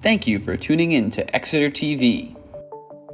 Thank you for tuning in to Exeter TV.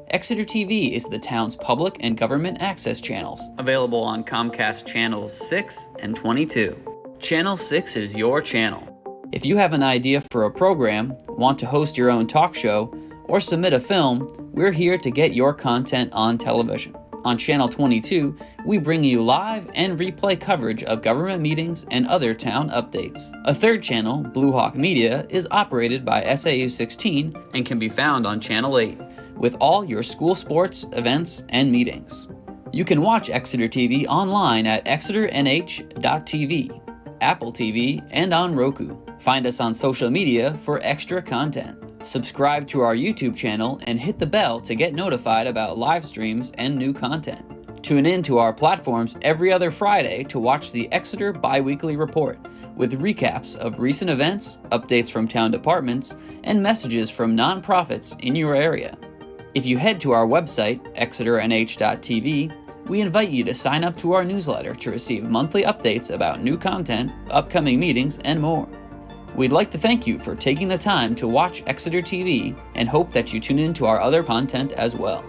Exeter TV is the town's public and government access channels, available on Comcast Channels 6 and 22. Channel 6 is your channel. If you have an idea for a program, want to host your own talk show, or submit a film, we're here to get your content on television. On Channel 22, we bring you live and replay coverage of government meetings and other town updates. A third channel, Blue Hawk Media, is operated by SAU 16 and can be found on Channel 8, with all your school sports, events, and meetings. You can watch Exeter TV online at exeternh.tv, Apple TV, and on Roku. Find us on social media for extra content. Subscribe to our YouTube channel and hit the bell to get notified about live streams and new content. Tune in to our platforms every other Friday to watch the Exeter Biweekly Report, with recaps of recent events, updates from town departments, and messages from nonprofits in your area. If you head to our website, exeternh.tv, we invite you to sign up to our newsletter to receive monthly updates about new content, upcoming meetings, and more. We'd like to thank you for taking the time to watch Exeter TV and hope that you tune in to our other content as well.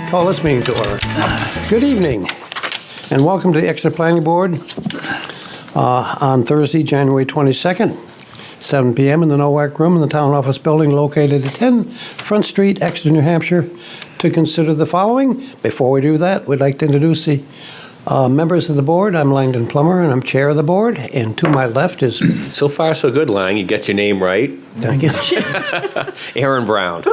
Call this meeting to order. Good evening, and welcome to the Exeter Planning Board on Thursday, January 22nd, 7 p.m. in the NOAC room in the Town Office Building located at 10 Front Street, Exeter, New Hampshire, to consider the following. Before we do that, we'd like to introduce the members of the board. I'm Langdon Plummer, and I'm chair of the board, and to my left is... So far, so good, Lang. You get your name right. Thank you. Aaron Brown.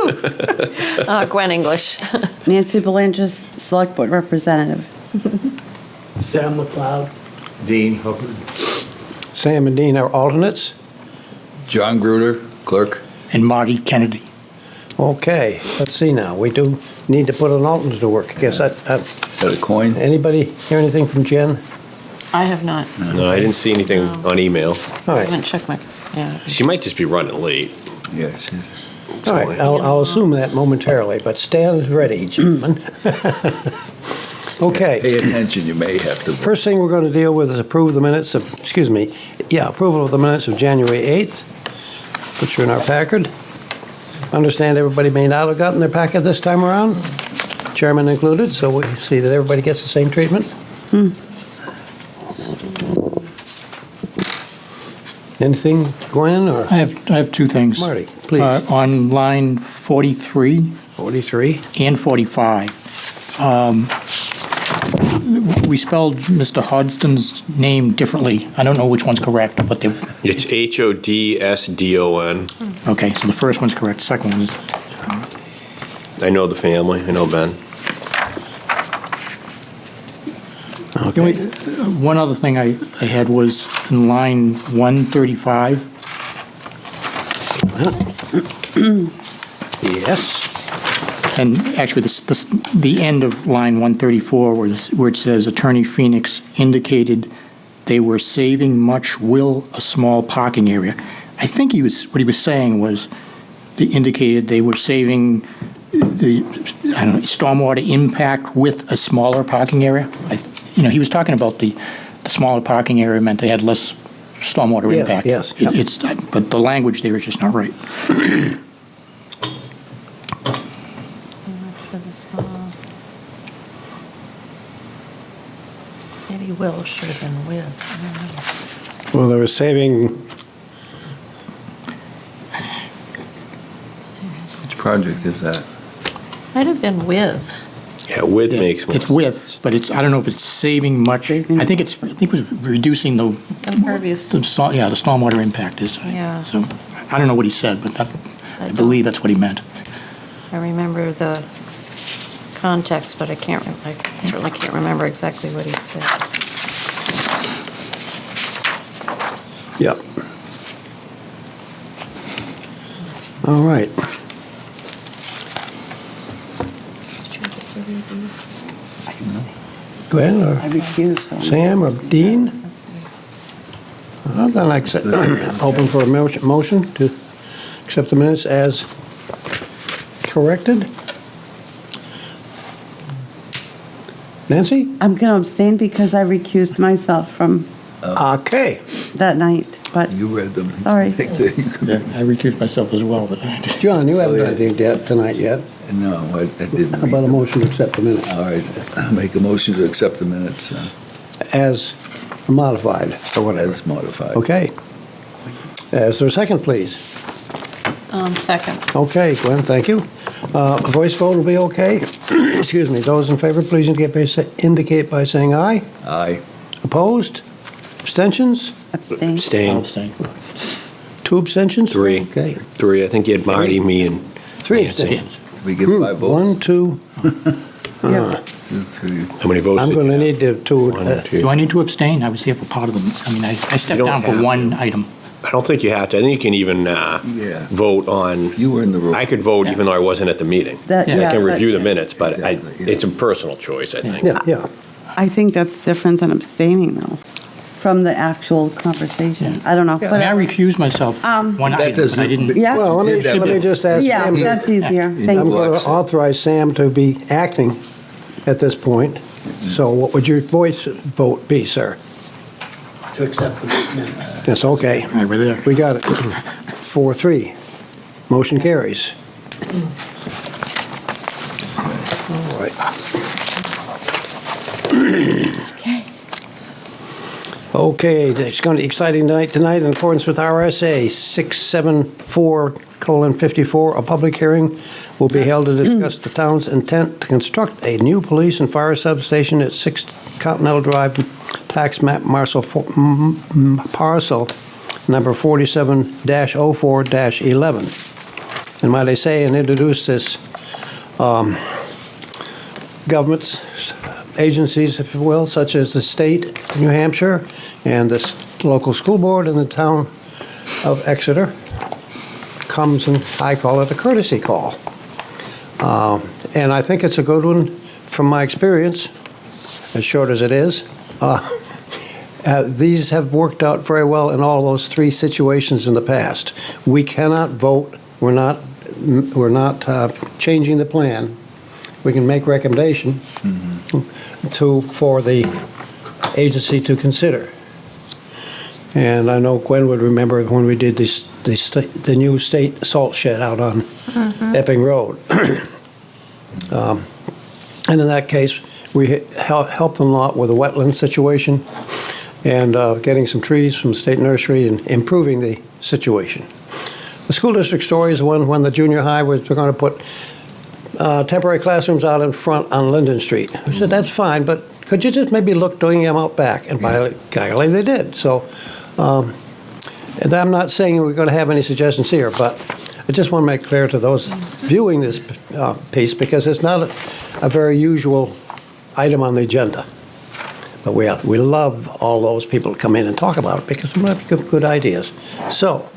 Gwen English. Nancy Belangis, Select Board Representative. Sam McLeod. Dean Hubbard. Sam and Dean are alternates. John Gruder, clerk. And Marty Kennedy. Okay, let's see now. We do need to put an alternate to work. I guess Got a coin? anybody hear anything from Jen? I have not. No, I didn't see anything on email. All I right. haven't checked my, yeah. She might just be running late. Yes. All right, I'll assume that momentarily, but stand ready, gentlemen. Okay. Pay attention, you may have to. First thing we're going to deal with is approve the minutes of, approval of the minutes of January 8th, which are in our packet. Understand everybody may not have gotten their packet this time around, chairman included, so we see that everybody gets the same treatment. Anything, Gwen, or I have two things. Marty, please? On line 43 43. and 45, we spelled Mr. Hodgson's name differently. I don't know which one's correct, but they... It's Hodsdon. Okay, so the first one's correct, the second one is... I know the family. I know Ben. The only- One other thing I had was in line 135, Yes. and actually the end of line 134 where it says Attorney Phoenix indicated they were saving much will a small parking area. I think what he was saying was they indicated they were saving the stormwater impact with a smaller parking area. He was talking about the smaller parking area meant they had less stormwater impact. Yes. But the language there is just not right. Maybe will should have been with. I don't know. Well, they were saving, Which project is that? Might have been with. Yeah, with makes more. It's with, but I don't know if it's saving much. I think it was reducing the Impervious. the stormwater impact is. Yeah. So, I don't know what he said, but I believe that's what he meant. I remember the context, but I certainly can't remember exactly what he said. yep. All right. Gwen I or recuse, so. Sam or Dean? Then I accept, open for a motion to accept the minutes as corrected. Nancy? I'm going to abstain because I recused myself from Okay. that night, but You read them. Sorry. Yeah, I recused myself as well, but John, you haven't Oh, done yeah. anything tonight yet. No, I didn't How read about a them. motion to accept the minutes All right, I'll make a motion to accept the minutes as modified or whatever? as modified. Okay. Is there a second, please? Second. Okay, Gwen, thank you. Voice vote will be okay. Excuse me. Those in favor, please indicate by saying aye. Aye. Opposed? Abstentions? abstain. Abstain. abstain. 2 abstentions? Three. Okay. 3, I think you had Marty, me, and 3 Nancy. abstentions. We get 5 votes. 1, 2. Yeah. 2, 3. How many votes? I'm did going to you need have? to, 1, 2. Do I need to abstain? I was here for part of them. I mean, I stepped don't down for have one item. I don't think you have to. I think you can even Yeah. vote on. You were in the room. I could vote even though I wasn't at the meeting. That- I yeah, can but- review the minutes, but Exactly, yeah. it's a personal choice, I think. yeah. I think that's different than abstaining, though, from the actual conversation. I don't know. I mean, I whatever. recused myself one That item, but I doesn't- didn't. Yeah. Well, let Did that me bit. just ask Yeah, Sam. that's easier. I'm Thank you. going to authorize Sam to be acting at this point. So what would your voice vote be, sir? To accept the minutes. That's okay. All right, we're there. We got it. 4-3. Motion carries. All right. Okay. Okay, it's going to be an exciting night tonight in accordance with RSA 674:54. A public hearing will be held to discuss the town's intent to construct a new police and fire substation at 6 Continental Drive, tax map parcel number 47-04-11. And might I say and introduce this government's agencies, if you will, such as the state of New Hampshire and the local school board in the town of Exeter, comes and I call it a courtesy call. And I think it's a good one from my experience, as short as it is. These have worked out very well in all those 3 situations in the past. We cannot vote. We're not changing the plan. We can make recommendation for the agency to consider. And I know Gwen would remember when we did the new state salt shed out on Epping Road. And in that case, we helped them a lot with the wetland situation and getting some trees from the state nursery and improving the situation. The school district story is the one when the junior high we're going to put temporary classrooms out in front on Linden Street. I said, that's fine, but could you just maybe look doing them out back? And by golly, they did. So, and I'm not saying we're going to have any suggestions here, but I just want to make clear to those viewing this piece, because it's not a very usual item on the agenda. But we love all those people to come in and talk about it because they might be good ideas. So,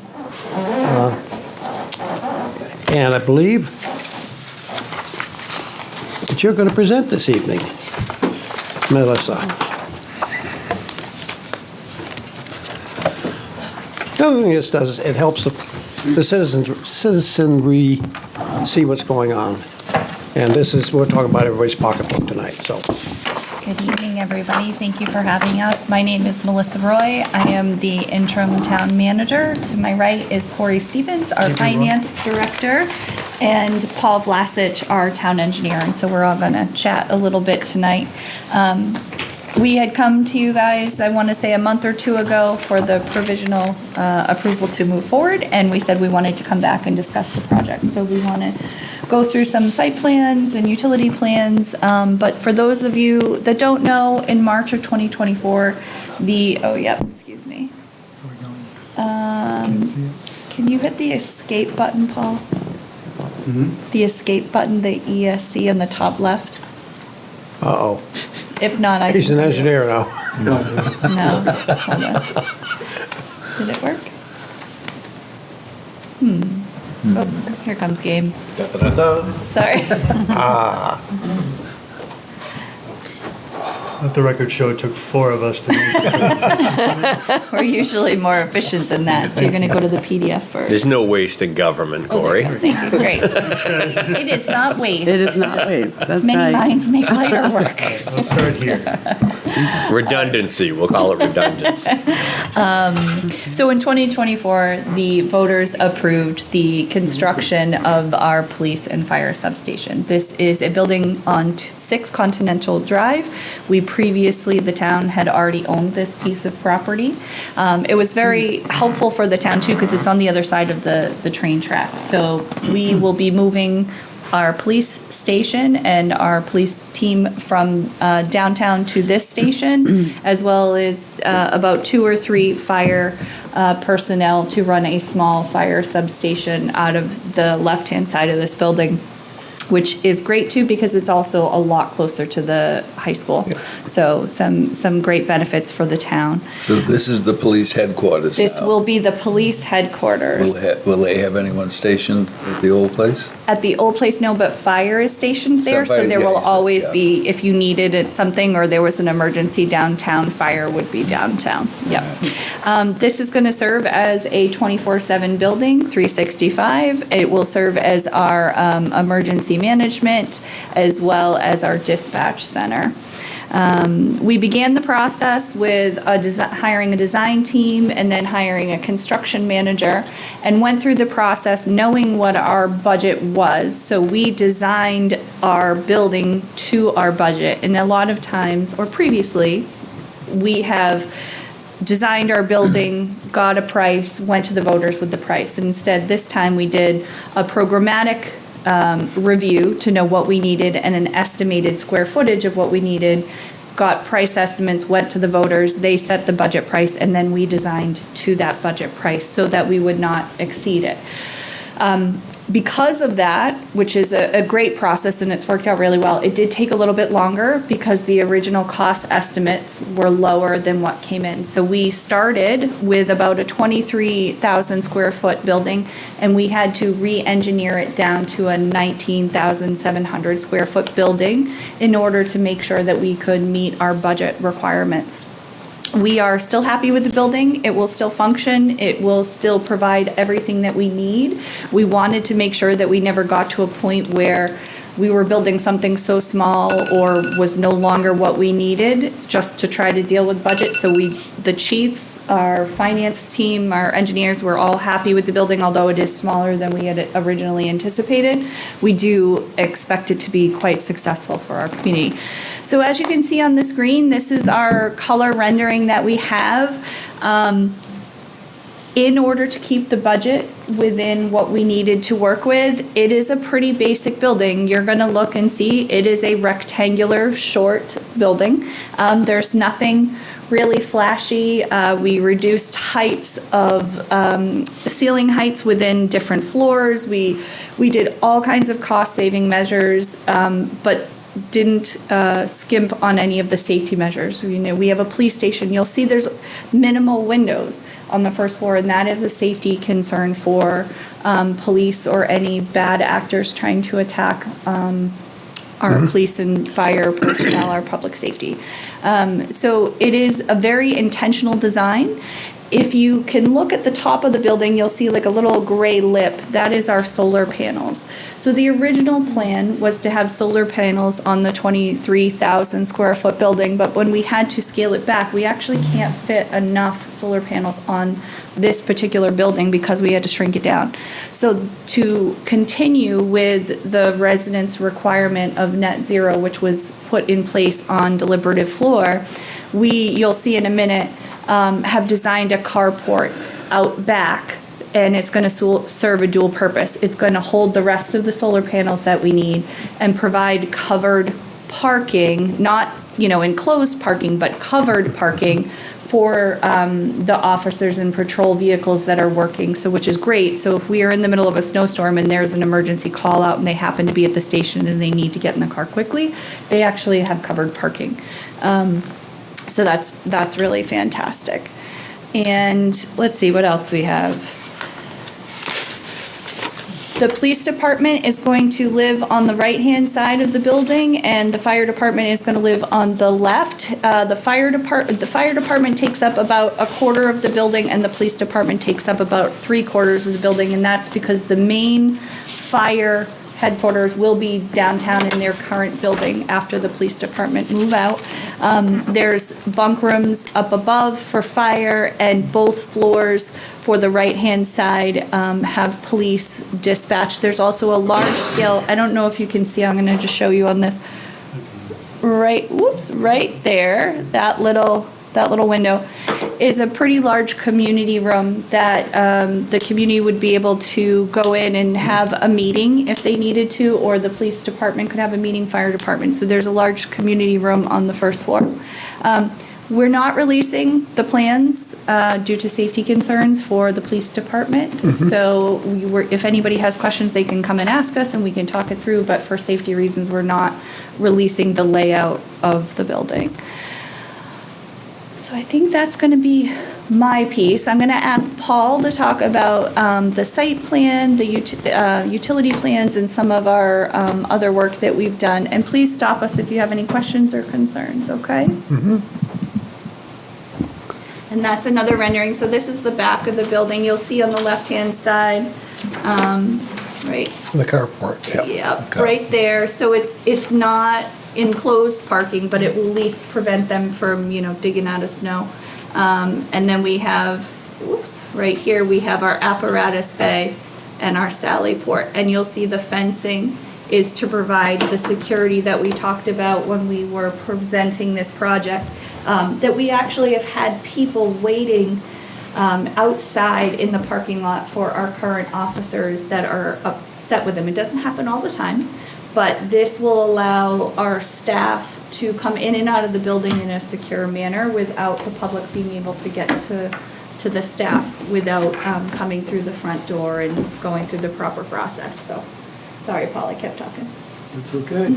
and I believe that you're going to present this evening, Melissa. The other thing this does, it helps the citizenry see what's going on. And we're talking about everybody's pocketbook tonight, so. Good evening, everybody. Thank you for having us. My name is Melissa Roy. I am the interim town manager. To my right is Corey Stevens, our finance director, and Paul Vlasich, our town engineer. And so we're all going to chat a little bit tonight. We had come to you guys, I want to say a month or two ago, for the provisional approval to move forward, and we said we wanted to come back and discuss the project. So we want to go through some site plans and utility plans, but for those of you that don't know, in March of 2024, excuse me. Can you hit the escape button, Paul? The escape button, the ESC on the top left? Uh-oh. If not, I He's can an put it- engineer now. No, hold on. Did it work? Oh, here comes Gabe. Sorry. Let the record show it took 4 of us to make it. We're usually more efficient than that, so you're going to go to the PDF first. There's no waste in government, Oh, there Corey. you go. Thank you, great. It is not waste. It is not waste, that's Many right. minds make lighter work. Let's start here. Redundancy, we'll call it redundancy. So in 2024, the voters approved the construction of our police and fire substation. This is a building on 6 Continental Drive. We previously, the town had already owned this piece of property. It was very helpful for the town too, because it's on the other side of the train track. So we will be moving our police station and our police team from downtown to this station, as well as about 2 or 3 fire personnel to run a small fire substation out of the left-hand side of this building, which is great too, because it's also a lot closer to the high school. So some great benefits for the town. So this is the police headquarters This now. will be the police headquarters. Will they have anyone stationed at the old place? At the old place, no, but fire is stationed there, so Fire, there yeah, will you said, always yeah. be, if you needed it something or there was an emergency downtown, fire would be downtown. Yep. This is going to serve as a 24/7 building, 365. It will serve as our emergency management as well as our dispatch center. We began the process with hiring a design team and then hiring a construction manager, and went through the process knowing what our budget was. So we designed our building to our budget, and a lot of times, or previously, we have designed our building, got a price, went to the voters with the price. Instead, this time we did a programmatic review to know what we needed and an estimated square footage of what we needed, got price estimates, went to the voters, they set the budget price, and then we designed to that budget price so that we would not exceed it. Because of that, which is a great process and it's worked out really well, it did take a little bit longer because the original cost estimates were lower than what came in. So we started with about a 23,000 square foot building, and we had to re-engineer it down to a 19,700 square foot building in order to make sure that we could meet our budget requirements. We are still happy with the building. It will still function. It will still provide everything that we need. We wanted to make sure that we never got to a point where we were building something so small or was no longer what we needed just to try to deal with budget. So the chiefs, our finance team, our engineers were all happy with the building, although it is smaller than we had originally anticipated. We do expect it to be quite successful for our community. So as you can see on the screen, this is our color rendering that we have. In order to keep the budget within what we needed to work with, it is a pretty basic building. You're going to look and see it is a rectangular, short building. There's nothing really flashy. We reduced heights of ceiling heights within different floors. We did all kinds of cost-saving measures, but didn't skimp on any of the safety measures. You know, we have a police station. You'll see there's minimal windows on the first floor, and that is a safety concern for police or any bad actors trying to attack our police and fire personnel, our public safety. So it is a very intentional design. If you can look at the top of the building, you'll see like a little gray lip. That is our solar panels. So the original plan was to have solar panels on the 23,000 square foot building, but when we had to scale it back, we actually can't fit enough solar panels on this particular building because we had to shrink it down. So to continue with the residents' requirement of net zero, which was put in place on deliberative floor, you'll see in a minute, have designed a carport out back, and it's going to serve a dual purpose. It's going to hold the rest of the solar panels that we need and provide covered parking, not, enclosed parking, but covered parking for the officers and patrol vehicles that are working, which is great. So if we are in the middle of a snowstorm and there's an emergency call out and they happen to be at the station and they need to get in the car quickly, they actually have covered parking. So that's really fantastic. And let's see what else we have. The police department is going to live on the right-hand side of the building, and the fire department is going to live on the left. The fire department takes up about a quarter of the building, and the police department takes up about 3/4 of the building, and that's because the main fire headquarters will be downtown in their current building after the police department move out. There's bunk rooms up above for fire, and both floors for the right-hand side have police dispatch. There's also a large scale, I don't know if you can see, I'm gonna just show you on this. Right there, that little window is a pretty large community room that the community would be able to go in and have a meeting if they needed to, or the police department could have a meeting, fire department. So there's a large community room on the first floor. We're not releasing the plans due to safety concerns for the police department. So if anybody has questions, they can come and ask us and we can talk it through, but for safety reasons, we're not releasing the layout of the building. So I think that's going to be my piece. I'm going to ask Paul to talk about the site plan, the utility plans, and some of our other work that we've done. And please stop us if you have any questions or concerns, okay? And that's another rendering. So this is the back of the building. You'll see on the left-hand side, right? The carport, yeah. Yep, okay. Right there. So it's not enclosed parking, but it will at least prevent them from, digging out of snow. And then we have, right here, we have our apparatus bay and our sally port. And you'll see the fencing is to provide the security that we talked about when we were presenting this project. That we actually have had people waiting outside in the parking lot for our current officers that are upset with them. It doesn't happen all the time, but this will allow our staff to come in and out of the building in a secure manner without the public being able to get to the staff without coming through the front door and going through the proper process. So, sorry, Paul, I kept talking. It's okay.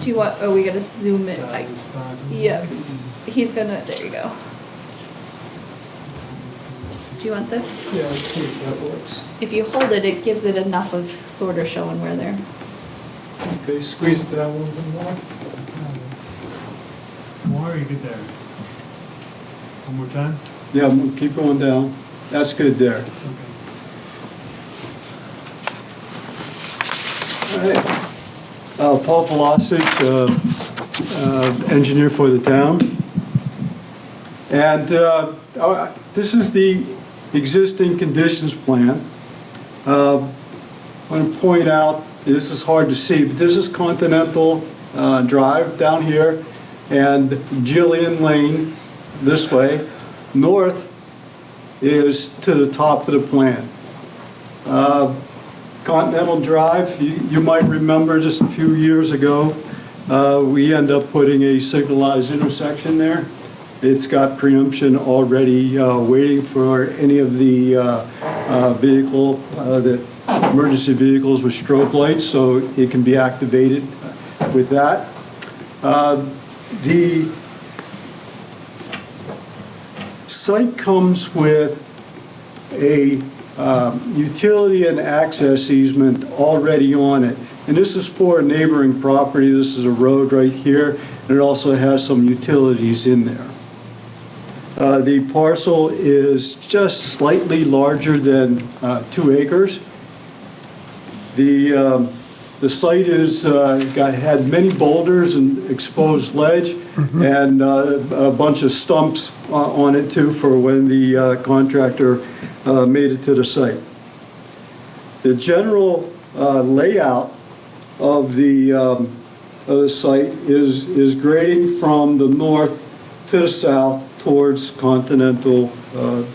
Do you want, we gotta zoom it. Yeah, he's gonna, there you go. Do you want this? Yeah, I think that works. If you hold it, it gives it enough of sort of showing where they're. Okay, squeeze it down a little bit more. More, you get there. One more time? Yeah, we'll keep going down. That's good there. Okay. All right. Paul Velocic, engineer for the town. And this is the existing conditions plan. I want to point out, this is hard to see, but this is Continental Drive down here and Gillian Lane this way. North is to the top of the plan. Continental Drive, you might remember just a few years ago, we end up putting a signalized intersection there. It's got preemption already waiting for any of the emergency vehicles with strobe lights, so it can be activated with that. The site comes with a utility and access easement already on it. And this is for a neighboring property. This is a road right here, and it also has some utilities in there. The parcel is just slightly larger than 2 acres. The site had many boulders and exposed ledge and a bunch of stumps on it too for when the contractor made it to the site. The general layout of the site is grading from the north to the south towards Continental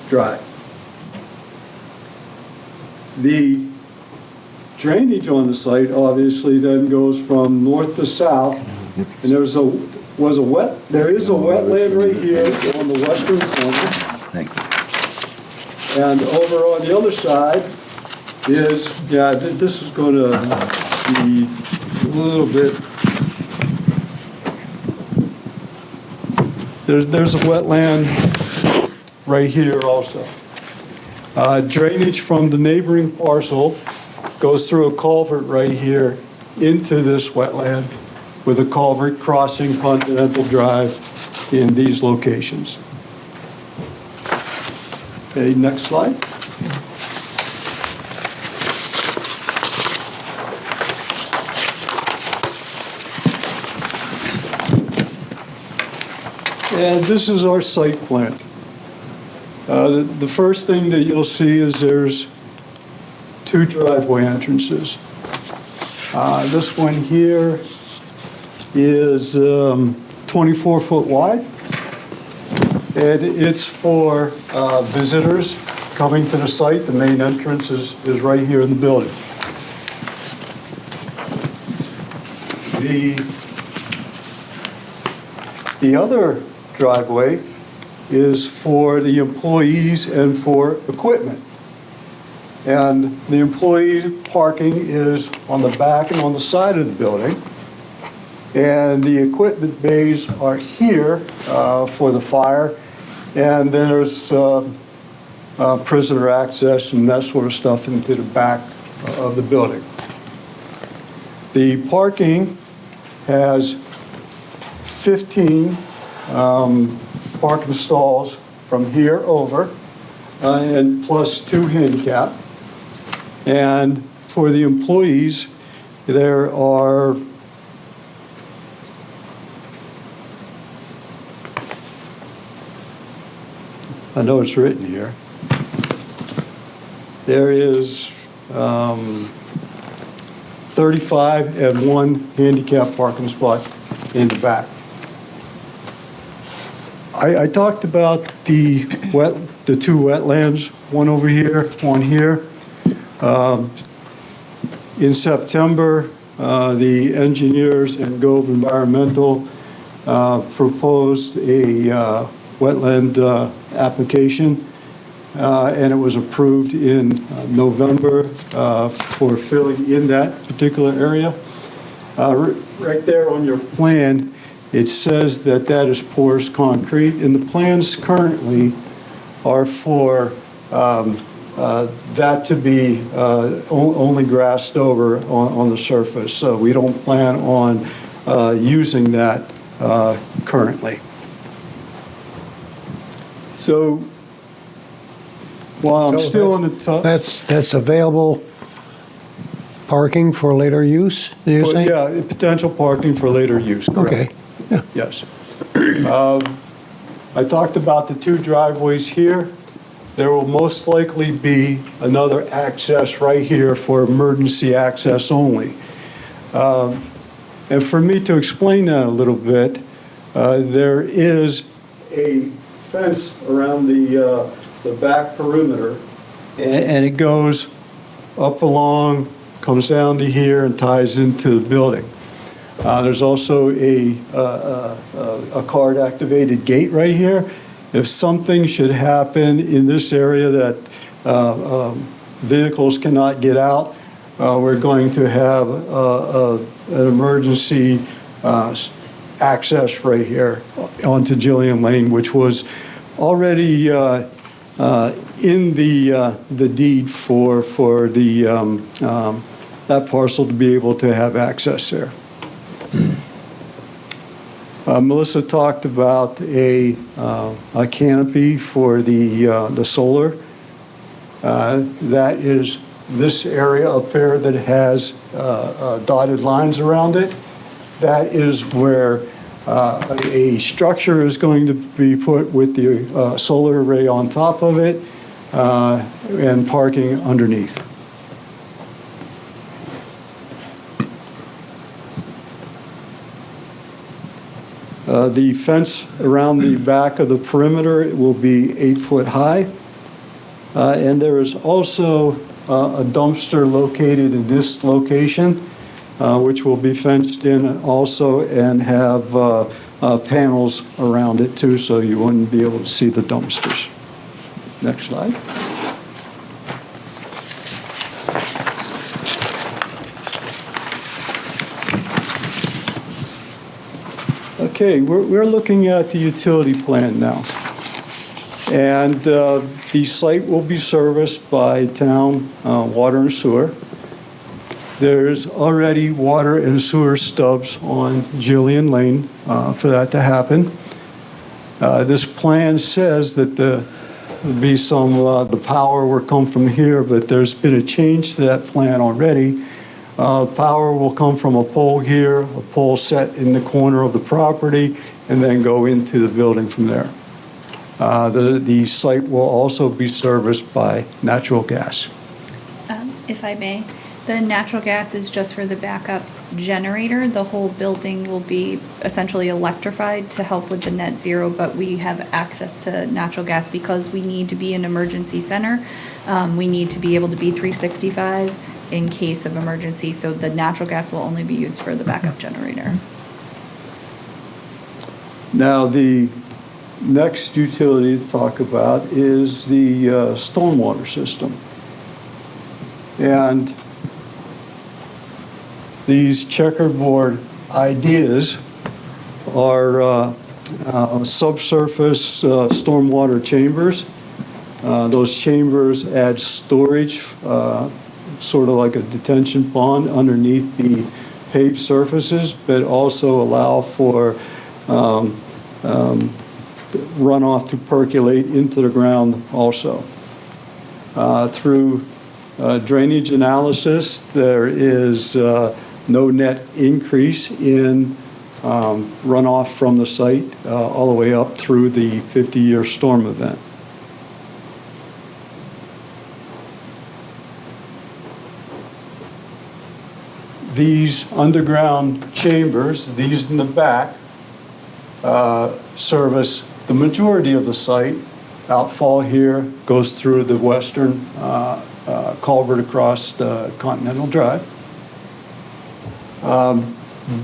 Drive. The drainage on the site obviously then goes from north to south, and there is a wetland right here on the western corner. Thank you. And over on the other side is, this is going to be a little bit, there's a wetland right here also. Drainage from the neighboring parcel goes through a culvert right here into this wetland with a culvert crossing Continental Drive in these locations. Okay, next slide. And this is our site plan. The first thing that you'll see is there's 2 driveway entrances. This one here is 24-foot wide, and it's for visitors coming to the site. The main entrance is right here in the building. The other driveway is for the employees and for equipment. And the employee parking is on the back and on the side of the building. And the equipment bays are here for the fire. And then there's prisoner access and that sort of stuff into the back of the building. The parking has 15 parking stalls from here over, and plus 2 handicap. And for the employees, there are I know it's written here. There is 35 and 1 handicap parking spot in the back. I talked about the 2 wetlands, one over here, one here. In September, the engineers and Gove Environmental proposed a wetland application, and it was approved in November for filling in that particular area. Right there on your plan, it says that that is porous concrete, and the plans currently are for that to be only grassed over on the surface. So we don't plan on using that currently. So while I'm still on the top. That's available parking for later use, you're saying? Yeah, potential parking for later use, correct. Okay. Yeah. Yes. I talked about the 2 driveways here. There will most likely be another access right here for emergency access only. And for me to explain that a little bit, there is a fence around the back perimeter, and it goes up along, comes down to here, and ties into the building. There's also a card-activated gate right here. If something should happen in this area that vehicles cannot get out, we're going to have an emergency access right here onto Gillian Lane, which was already in the deed for the that parcel to be able to have access there. Melissa talked about a canopy for the solar. That is this area up there that has dotted lines around it. That is where a structure is going to be put with the solar array on top of it and parking underneath. The fence around the back of the perimeter will be 8 foot high. And there is also a dumpster located in this location, which will be fenced in also and have panels around it too, so you wouldn't be able to see the dumpsters. Next slide. Okay, we're looking at the utility plan now. And the site will be serviced by town water and sewer. There's already water and sewer stubs on Jillian Lane for that to happen. This plan says that there'll be some, the power will come from here, but there's been a change to that plan already. Power will come from a pole here, a pole set in the corner of the property, and then go into the building from there. The site will also be serviced by natural gas. If I may, the natural gas is just for the backup generator. The whole building will be essentially electrified to help with the net zero, but we have access to natural gas because we need to be an emergency center. We need to be able to be 365 in case of emergency, so the natural gas will only be used for the backup generator. Now, the next utility to talk about is the stormwater system. And these checkerboard ideas are subsurface stormwater chambers. Those chambers add storage, sort of like a detention pond underneath the paved surfaces, but also allow for runoff to percolate into the ground also. Through drainage analysis, there is no net increase in runoff from the site all the way up through the 50-year storm event. These underground chambers, these in the back, service the majority of the site. Outfall here goes through the western culvert across the Continental Drive.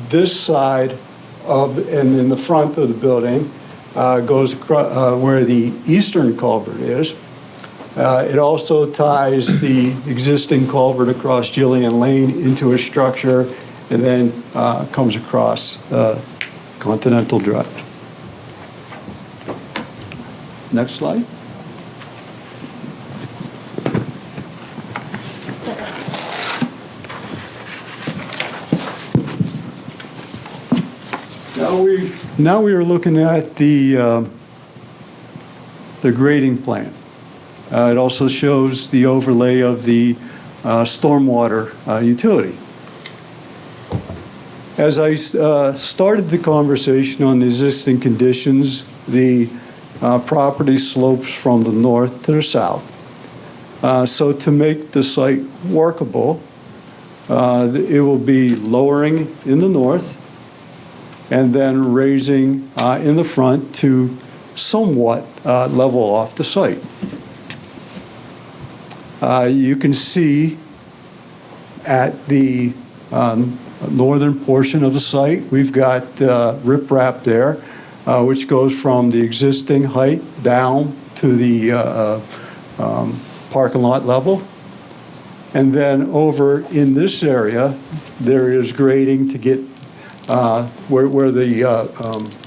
This side of, and in the front of the building, goes across where the eastern culvert is. It also ties the existing culvert across Jillian Lane into a structure and then comes across Continental Drive. Next slide. Now we are looking at the grading plan. It also shows the overlay of the stormwater utility. As I started the conversation on the existing conditions, the property slopes from the north to the south. So to make the site workable, it will be lowering in the north and then raising in the front to somewhat level off the site. You can see at the northern portion of the site, we've got riprap there, which goes from the existing height down to the parking lot level. And then over in this area, there is grading to get where the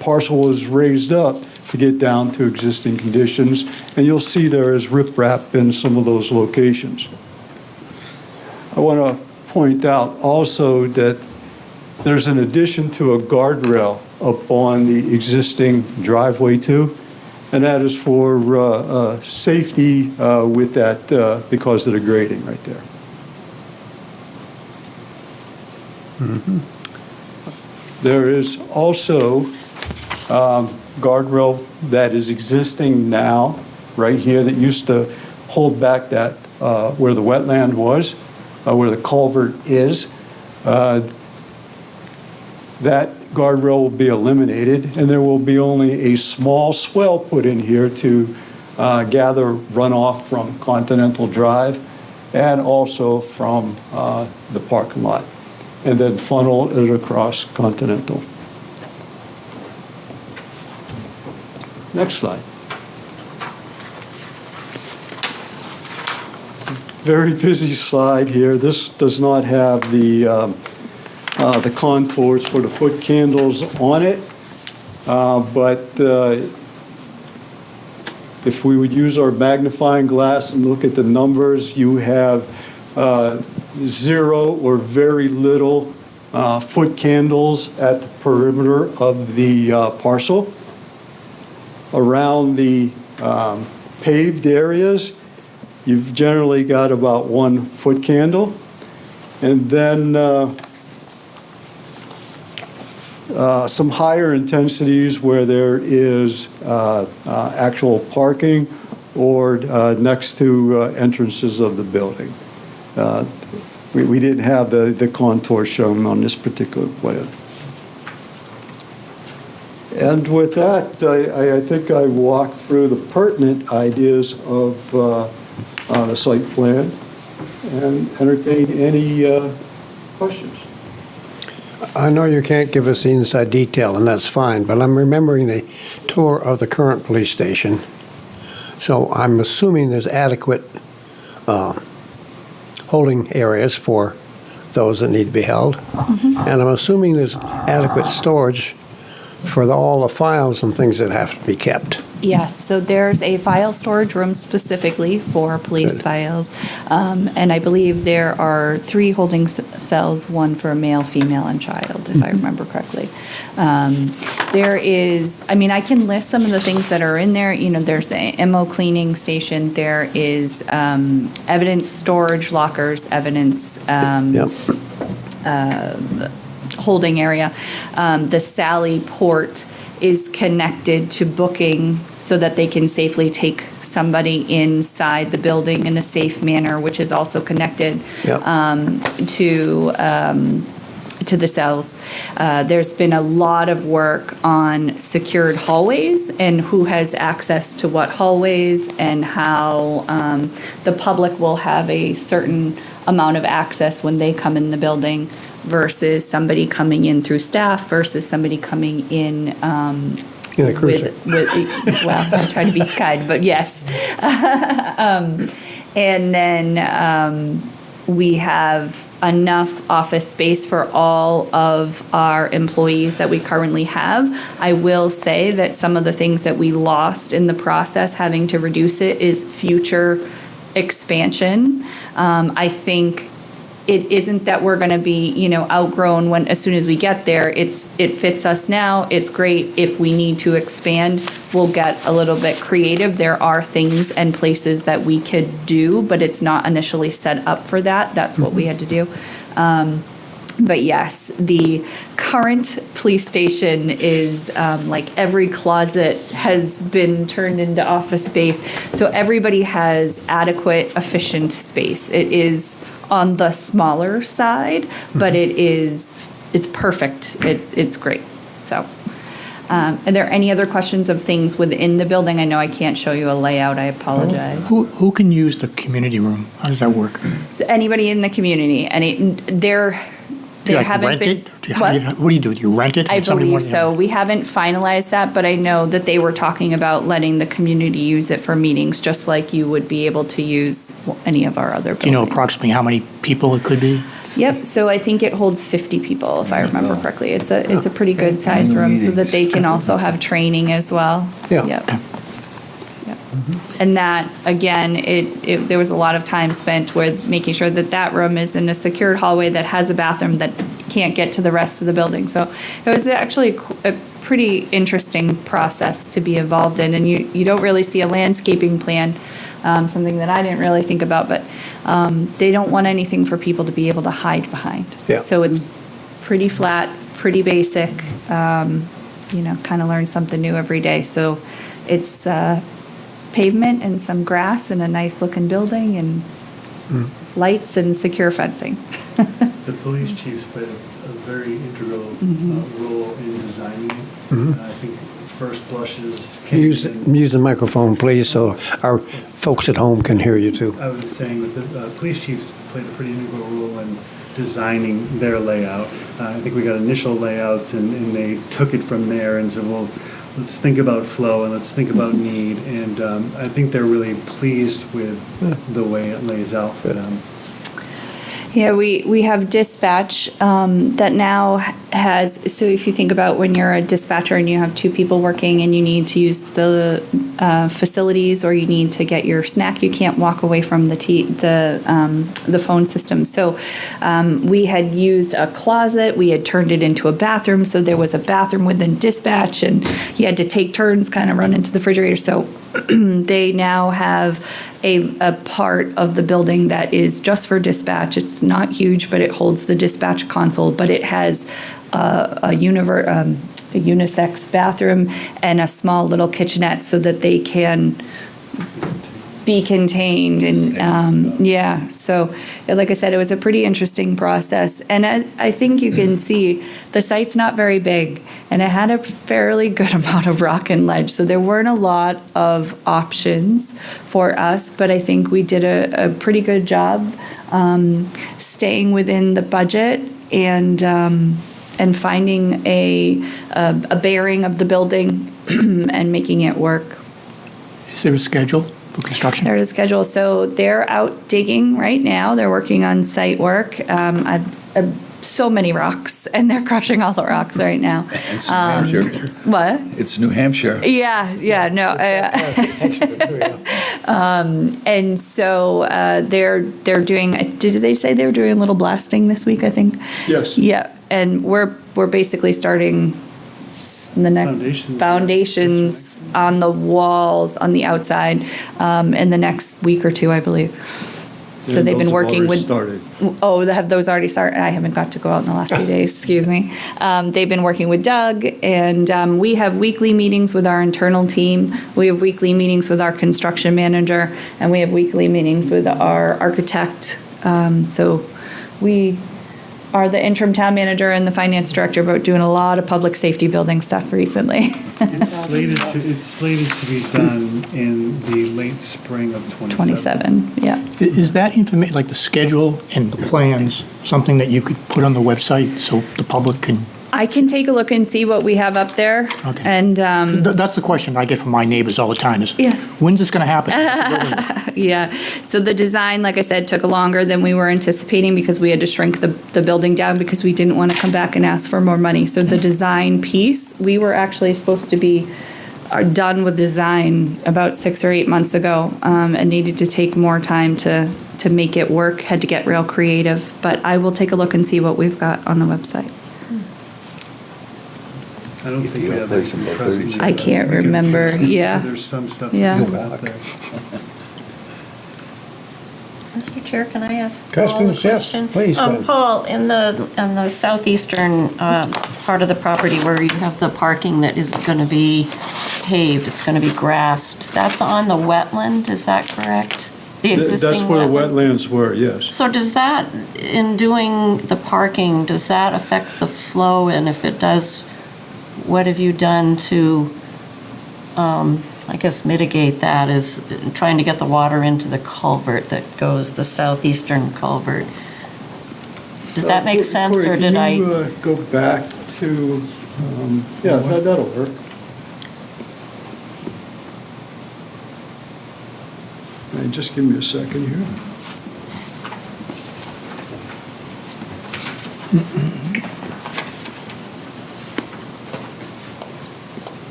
parcel was raised up to get down to existing conditions. And you'll see there is riprap in some of those locations. I want to point out also that There's an addition to a guardrail up on the existing driveway too, and that is for safety with that, because of the grading right there. There is also guardrail that is existing now, right here, that used to hold back that, where the wetland was, where the culvert is. That guardrail will be eliminated, and there will be only a small swell put in here to gather runoff from Continental Drive and also from the parking lot, and then funnel it across Continental. Next slide. Very busy slide here. This does not have the contours for the foot candles on it, but if we would use our magnifying glass and look at the numbers, you have 0 or very little foot candles at the perimeter of the parcel. Around the paved areas, you've generally got about 1 foot candle. And then some higher intensities where there is actual parking or next to entrances of the building. We didn't have the contour shown on this particular plan. And with that, I think I walked through the pertinent ideas of the site plan and entertain any questions. I know you can't give us the inside detail, and that's fine, but I'm remembering the tour of the current police station. So I'm assuming there's adequate holding areas for those that need to be held. And I'm assuming there's adequate storage for all the files and things that have to be kept. Yes, so there's a file storage room specifically for police files. And I believe there are 3 holding cells, 1 for male, female, and child, if I remember correctly. There is, I mean, I can list some of the things that are in there. You know, there's a MO cleaning station. There is evidence storage lockers, evidence holding area. The Sally port is connected to booking so that they can safely take somebody inside the building in a safe manner, which is also connected to the cells. There's been a lot of work on secured hallways and who has access to what hallways and how the public will have a certain amount of access when they come in the building versus somebody coming in through staff versus somebody coming in In a cruiser. well, I try to be kind, but yes. And then we have enough office space for all of our employees that we currently have. I will say that some of the things that we lost in the process, having to reduce it, is future expansion. I think it isn't that we're going to be, you know, outgrown when as soon as we get there. It fits us now. It's great. If we need to expand, we'll get a little bit creative. There are things and places that we could do, but it's not initially set up for that. That's what we had to do. But yes, the current police station is like every closet has been turned into office space. So everybody has adequate, efficient space. It is on the smaller side, but it's perfect. It's great. So, are there any other questions of things within the building? I know I can't show you a layout. I apologize. Who can use the community room? How does that work? So anybody in the community, and Do you rent it? What do you do? Do you rent it? I believe so. We haven't finalized that, but I know that they were talking about letting the community use it for meetings, just like you would be able to use any of our other buildings. Do you know approximately how many people it could be? Yep, so I think it holds 50 people, if I remember correctly. It's a pretty good size room, so that they can also have training as well. Yeah. Yep. And that, again, there was a lot of time spent with making sure that room is in a secured hallway that has a bathroom that can't get to the rest of the building. So it was actually a pretty interesting process to be involved in, and you don't really see a landscaping plan, something that I didn't really think about, but they don't want anything for people to be able to hide behind. Yeah. So it's pretty flat, pretty basic, kind of learn something new every day. So it's pavement and some grass and a nice looking building and lights and secure fencing. The police chiefs played a very integral role in designing it. I think first blushes came Use the microphone, please, so our folks at home can hear you too. I was saying that the police chiefs played a pretty integral role in designing their layout. I think we got initial layouts and they took it from there and said, well, let's think about flow and let's think about need. And I think they're really pleased with the way it lays out for them. Yeah, we have dispatch that now has, so if you think about when you're a dispatcher and you have two people working and you need to use the facilities or you need to get your snack, you can't walk away from the phone system. So we had used a closet, we had turned it into a bathroom, so there was a bathroom within dispatch and you had to take turns kind of run into the refrigerator. So they now have a part of the building that is just for dispatch. It's not huge, but it holds the dispatch console, but it has a unisex bathroom and a small little kitchenette so that they can be contained. And so like I said, it was a pretty interesting process. And I think you can see the site's not very big and it had a fairly good amount of rock and ledge. So there weren't a lot of options for us, but I think we did a pretty good job staying within the budget and finding a bearing of the building and making it work. Is there a schedule for construction? There's a schedule. So they're out digging right now. They're working on site work. So many rocks, and they're crushing all the rocks right now. It's New Hampshire. What? It's New Hampshire. Yeah, no. And so they're doing. Did they say they were doing a little blasting this week? I think. Yes. Yeah, and we're basically starting the next foundations on the walls on the outside in the next week or two, I believe. So they've been working with. Started. Oh, have those already started? I haven't got to go out in the last few days. Excuse me. They've been working with Doug, and we have weekly meetings with our internal team. We have weekly meetings with our construction manager, and we have weekly meetings with our architect. So we are the interim town manager and the finance director, but doing a lot of public safety building stuff recently. It's slated to be done in the late spring of 27, yeah. Is that information, like the schedule and the plans, something that you could put on the website so the public can? I can take a look and see what we have up there. Okay. And That's the question I get from my neighbors all the time is, when's this going to happen? yeah. So the design, like I said, took longer than we were anticipating because we had to shrink the building down because we didn't want to come back and ask for more money. So the design piece, we were actually supposed to be done with design about 6 or 8 months ago and needed to take more time to make it work, had to get real creative. But I will take a look and see what we've got on the website. I don't think we have any present. I can't remember. Yeah. There's some stuff Yeah. out there. Mr. Chair, can I ask Paul a Questions? Yes, question? please, go ahead. Paul, in the southeastern part of the property where you have the parking that isn't going to be paved, it's going to be grassed, that's on the wetland, is that correct? The existing That's where the wetland? wetlands were, yes. So does that, in doing the parking, does that affect the flow? And if it does, what have you done to, I guess, mitigate that, is trying to get the water into the culvert that goes, the southeastern culvert? Does that make sense, Corey, or did I? Can you go back to, yeah, that'll work. Just give me a second here.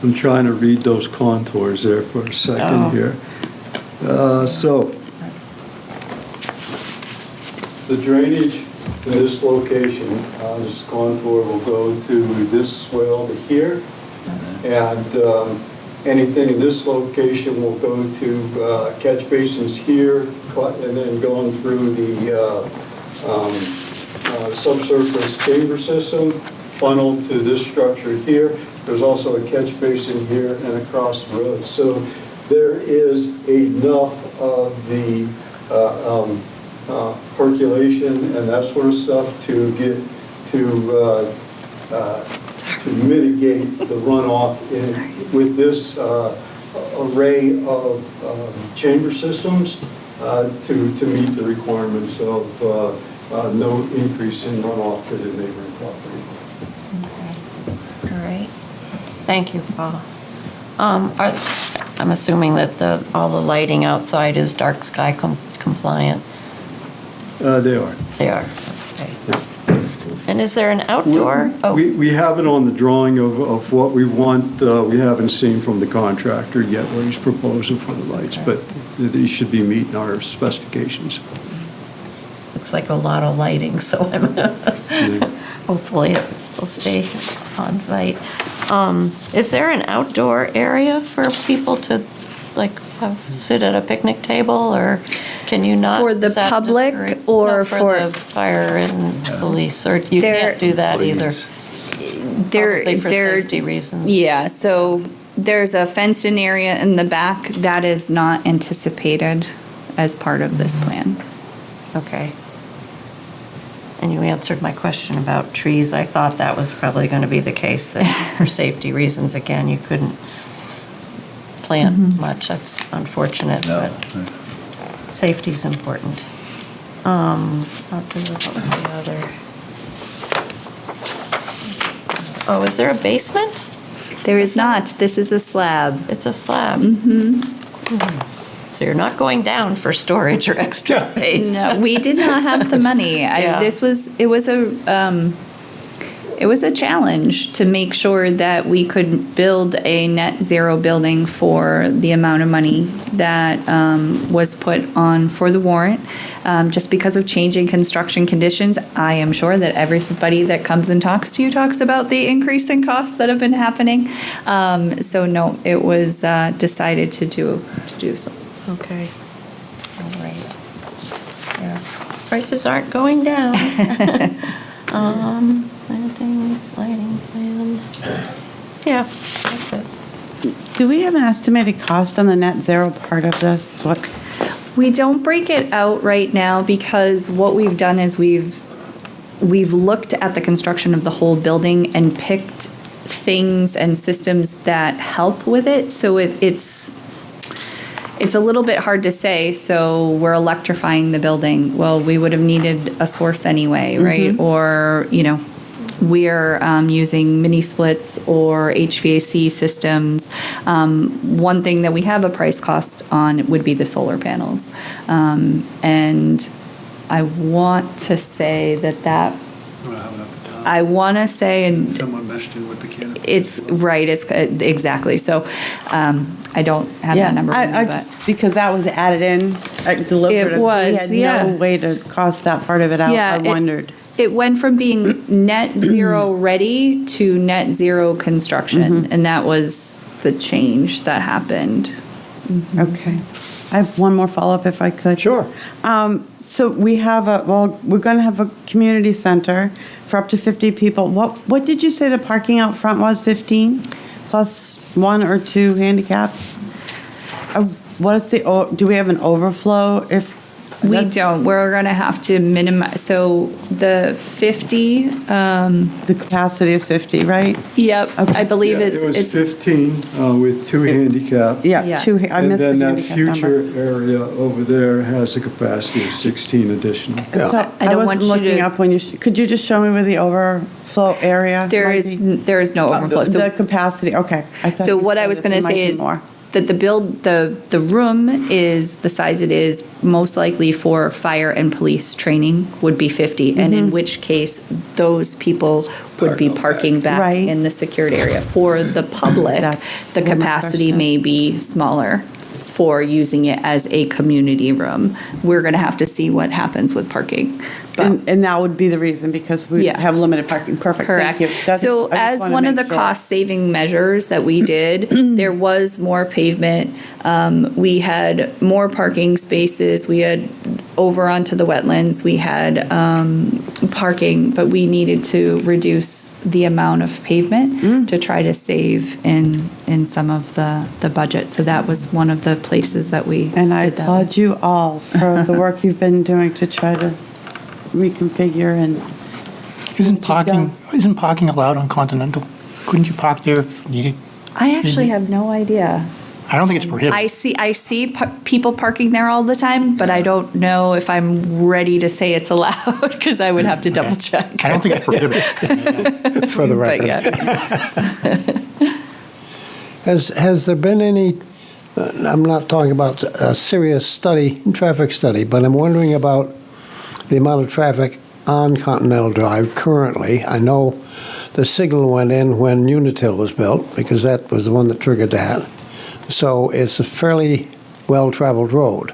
I'm trying to read those contours there for a second here. So, the drainage in this location, this contour will go to this swell to here, and anything in this location will go to catch basins here, and then going through the subsurface chamber system, funnel to this structure here. There's also a catch basin here and across the road. So there is enough of the percolation and that sort of stuff to get to mitigate the runoff with this array of chamber systems to meet the requirements of no increase in runoff to the neighboring property. Okay. All right. Thank you, Paul. I'm assuming that all the lighting outside is dark sky compliant? They are. They are, okay. And is there an outdoor? We have it on the drawing of what we want. We haven't seen from the contractor yet what he's proposing for the lights, but these should be meeting our specifications. Looks like a lot of lighting, so hopefully it will stay on site. Is there an outdoor area for people to sit at a picnic table, or can you not? For the is that public discouraged? or No, for the fire and police, or you can't do that either? Probably for safety reasons. Yeah, so there's a fenced-in area in the back that is not anticipated as part of this plan. Okay. And you answered my question about trees. I thought that was probably going to be the case, that for safety reasons, again, you couldn't plant much. That's unfortunate, but safety's important. What was the other? Oh, is there a basement? There is not. This is a slab. It's a slab. So you're not going down for storage or extra space. No, we did not have the money. Yeah. It was a challenge to make sure that we could build a net zero building for the amount of money that was put on for the warrant. Just because of changing construction conditions, I am sure that everybody that comes and talks to you talks about the increase in costs that have been happening. So no, it was decided to do so. Okay. All right. Yeah. Prices aren't going down. Plantings, lighting plan. Yeah, that's it. Do we have an estimated cost on the net zero part of this? What? We don't break it out right now because what we've done is we've looked at the construction of the whole building and picked things and systems that help with it. So it's a little bit hard to say. So we're electrifying the building. Well, we would have needed a source anyway, right? Or, we're using mini splits or HVAC systems. One thing that we have a price cost on would be the solar panels. And I want to say that I want to say, and Someone meshed in with the canopy. it's right. It's exactly. So I don't have that number. I with me, just, because that was added in deliberate. It was, We had yeah. no way to cost that part of it out. Yeah, I wondered. It went from being net zero ready to net zero construction, and that was the change that happened. Okay. I have one more follow-up if I could. Sure. So we have we're going to have a community center for up to 50 people. What did you say the parking out front was, 15? Plus 1 or 2 handicaps? What is do we have an overflow if? We don't. We're going to have to minimize. So the 50. The capacity is 50, right? Yep. Okay. I believe Yeah, it was it's 15 with 2 handicap. Yeah, Yeah. 2. I And missed the then that handicap future number. area over there has a capacity of 16 additional. So I I don't wasn't want you looking to- up when you, could you just show me where the overflow area there might is be? no overflow. The So capacity, okay. I thought So you what I said was that gonna there might say be is more. that the room is the size it is, most likely for fire and police training would be 50, and in which case those people would be parking back Right. in the secured area. For the public, That's the what my capacity question is. may be smaller for using it as a community room. We're going to have to see what happens with parking. But And that would be the reason, because we Yeah. have limited parking. Perfect, Correct. thank you. That's- So I just as wanna one of the make sure. cost-saving measures that we did, there was more pavement. We had more parking spaces. We had over onto the wetlands. We had parking, but we needed to reduce the amount of pavement to try to save in some of the budget. So that was one of the places that we And I did that. applaud you all for the work you've been doing to try to reconfigure and. Isn't what you've parking allowed on Continental? Couldn't you park there if needed? I actually have no idea. I don't think it's prohibited. I see people parking there all the time, but I don't know if I'm ready to say it's allowed because I would have to double check. I don't think it's prohibited. For the But record. yeah. Has there been any, I'm not talking about a serious study, traffic study, but I'm wondering about the amount of traffic on Continental Drive currently. I know the signal went in when Unitil was built, because that was the one that triggered that. So it's a fairly well-traveled road.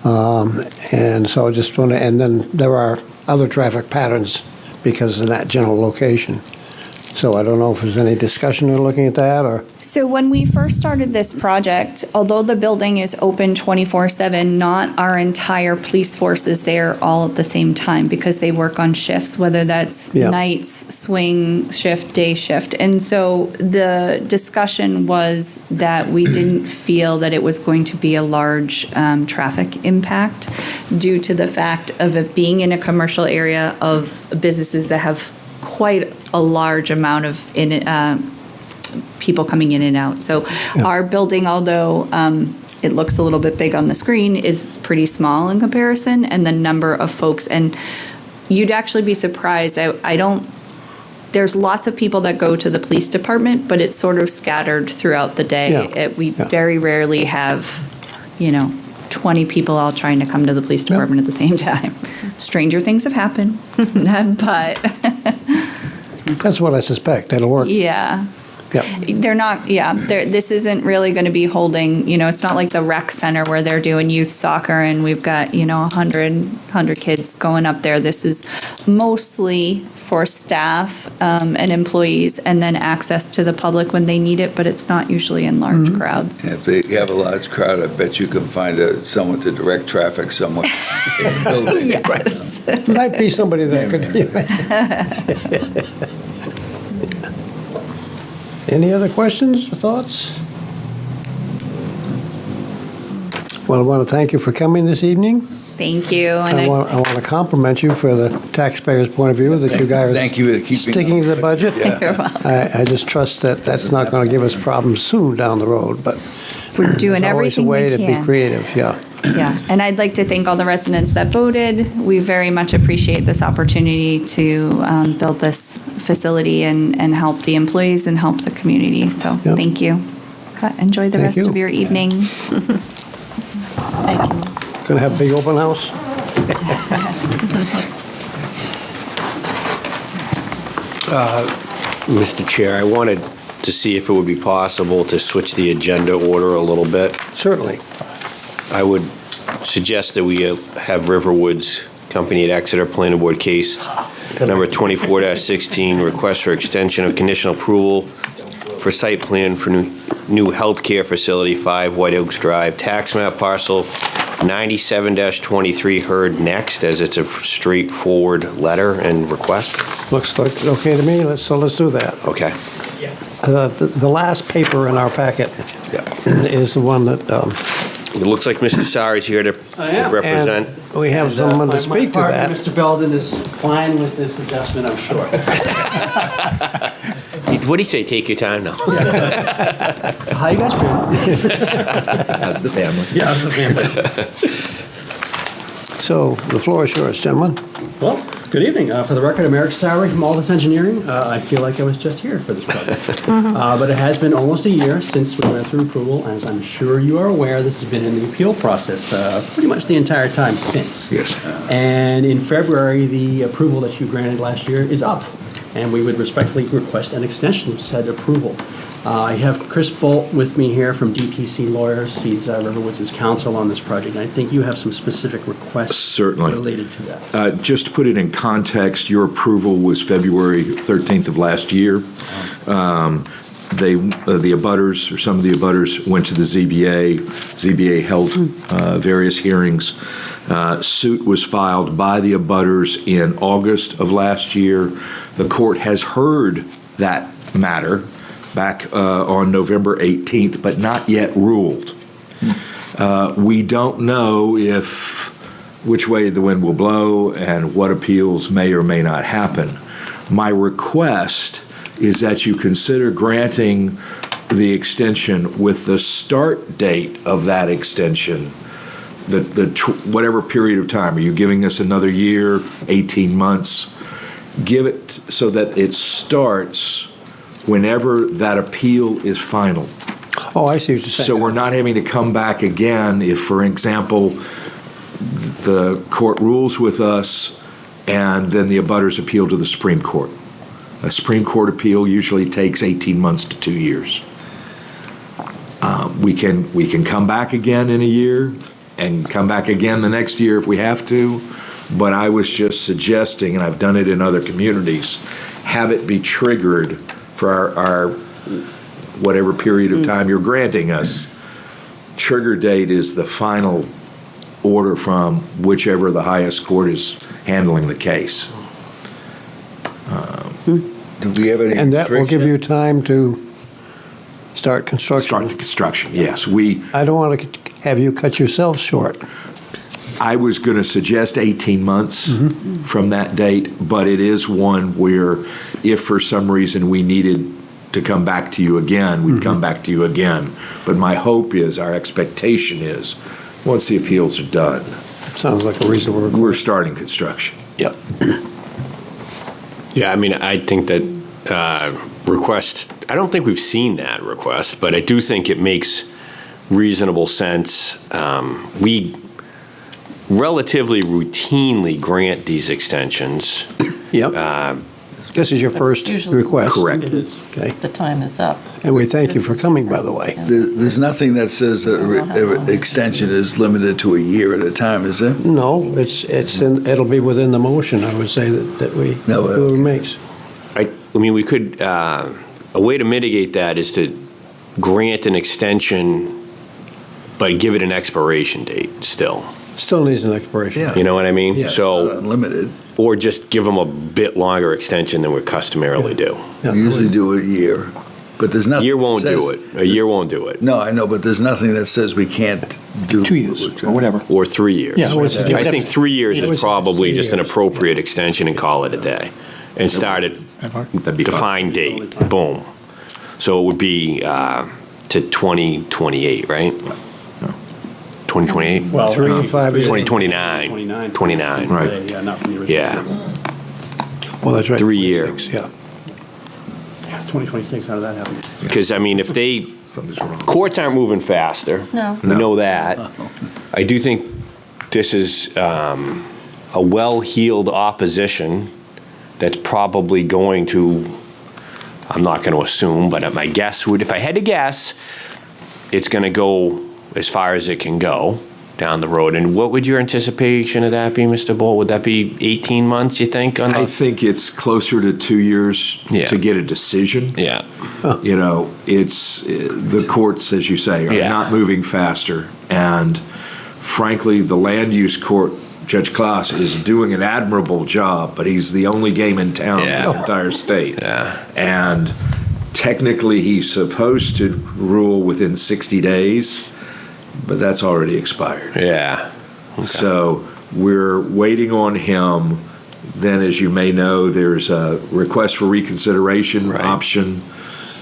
And so I just want to, and then there are other traffic patterns because of that general location. So I don't know if there's any discussion or looking at that, or? So when we first started this project, although the building is open 24/7, not our entire police force is there all at the same time because they work on shifts, whether that's Yeah. nights, swing shift, day shift. And so the discussion was that we didn't feel that it was going to be a large traffic impact due to the fact of it being in a commercial area of businesses that have quite a large amount of people coming in and out. So our building, although it looks a little bit big on the screen, is pretty small in comparison, and the number of folks, and you'd actually be surprised. There's lots of people that go to the police department, but it's sort of scattered throughout the day. Yeah. We very rarely have, 20 people all trying to come to the police department at the same time. Stranger things have happened, but That's what I suspect. That'll work. yeah. Yep. They're not, this isn't really going to be holding, it's not like the rec center where they're doing youth soccer and we've got, 100 kids going up there. This is mostly for staff and employees, and then access to the public when they need it, but it's not usually in large crowds. If they have a large crowd, I bet you can find someone to direct traffic somewhere in the building. Yes. Might be somebody that could. Any other questions or thoughts? Well, I want to thank you for coming this evening. Thank you. And I want to compliment you for the taxpayer's point of view that you guys Thank you for are keeping sticking to the budget. You're welcome. I just trust that that's not going to give us problems soon down the road, but We're doing there's always a everything way we to can. be creative, yeah. Yeah, and I'd like to thank all the residents that voted. We very much appreciate this opportunity to build this facility and help the employees and help the community. So Yep. thank you. Enjoy the Thank rest you. of your evening. Thank you. Going to have a big open house? Mr. Chair, I wanted to see if it would be possible to switch the agenda order a little bit. Certainly. I would suggest that we have Riverwoods Company at Exeter Planning Board case number 24-16, request for extension of conditional approval for site plan for new healthcare facility, 5 White Oaks Drive, tax map parcel 97-23 heard next, as it's a straightforward letter and request. Looks like okay to me, let's do that. Okay. The last paper in our packet is the one that, It looks like Mr. Sari's here to represent. and we have someone to speak to that. Mr. Belden is fine with this adjustment, I'm sure. What do you say, take your time now? So how you guys doing? That's the family. Yeah, that's the family. So the floor is yours, gentlemen. Well, Good evening. For the record, I'm Eric Sauer from Aldous Engineering. I feel like I was just here for this project. But it has been almost a year since we went through approval. As I'm sure you are aware, this has been in the appeal process pretty much the entire time since. Yes. And in February, the approval that you granted last year is up. And we would respectfully request an extension of said approval. I have Chris Bolt with me here from DTC Lawyers. He's Riverwoods' counsel on this project. And I think you have some specific requests Certainly. related to that. Just to put it in context, your approval was February 13th of last year. The abutters, or some of the abutters, went to the ZBA. ZBA held various hearings. Suit was filed by the abutters in August of last year. The court has heard that matter back on November 18th, but not yet ruled. We don't know which way the wind will blow and what appeals may or may not happen. My request is that you consider granting the extension with the start date of that extension, whatever period of time. Are you giving us another year, 18 months? Give it so that it starts whenever that appeal is final. Oh, I see what you're saying. So we're not having to come back again if, for example, the court rules with us and then the abutters appeal to the Supreme Court. A Supreme Court appeal usually takes 18 months to 2 years. We can come back again in a year and come back again the next year if we have to, but I was just suggesting, and I've done it in other communities, have it be triggered for our whatever period of time you're granting us. Trigger date is the final order from whichever the highest court is handling the case. Do we have any And that will give restriction? you time to start construction. Start the construction, yes. I don't want to have you cut yourself short. I was going to suggest 18 months from that date, but it is one where if for some reason we needed to come back to you again, we'd come back to you again. But my hope is, our expectation is, once the appeals are done, Sounds like a reasonable request. we're starting construction. Yep. Yeah, I mean, I think that request, I don't think we've seen that request, but I do think it makes reasonable sense. We relatively routinely grant these extensions. Yep. This is your first Usually- request. Correct. It is. Okay. The time is up. And we thank you for coming, by the way. There's nothing that says that extension is limited to a year at a time, is there? No, it'll be within the motion, I would say, that we, No, whoever makes. I mean, we could, a way to mitigate that is to grant an extension, but give it an expiration date still. Still needs an expiration. Yeah. You know what I mean? Yeah. So, Unlimited. or just give them a bit longer extension than we customarily do. Yeah. We usually do a year, but there's A nothing. year that won't do says- it. A year won't do it. No, I know, but there's nothing that says we can't do. 2 years, or whatever. Or 3 years. Yeah, I would suggest- I think 3 years I would is suggest probably 3 just an years. appropriate extension and call it a day. And start it, That'd be fine. defined date, boom. So it would be to 2028, right? 2028? Well, 3 and 5 years. 2029. 29. Right. Yeah, not from the original. Yeah. Well, that's right. 3 year. 26, yeah. Yeah, it's 2026, how did that happen? Because, I mean, if they, Something's wrong. courts aren't moving faster. No. We know that. I do think this is a well-heeled opposition that's probably going to, I'm not going to assume, but my guess would, if I had to guess, it's going to go as far as it can go down the road. And what would your anticipation of that be, Mr. Bolt? Would that be 18 months, you think? On I the, think it's closer to 2 years Yeah. to get a decision. yeah. You know, it's, the courts, as you say, are Yeah. not moving faster. And frankly, the land use court, Judge Klaus, is doing an admirable job, but he's the only game in town for the Yeah. entire state. Yeah. And technically, he's supposed to rule within 60 days, but that's already expired. Yeah. So we're waiting on him. Then, as you may know, there's a request for reconsideration Right. option.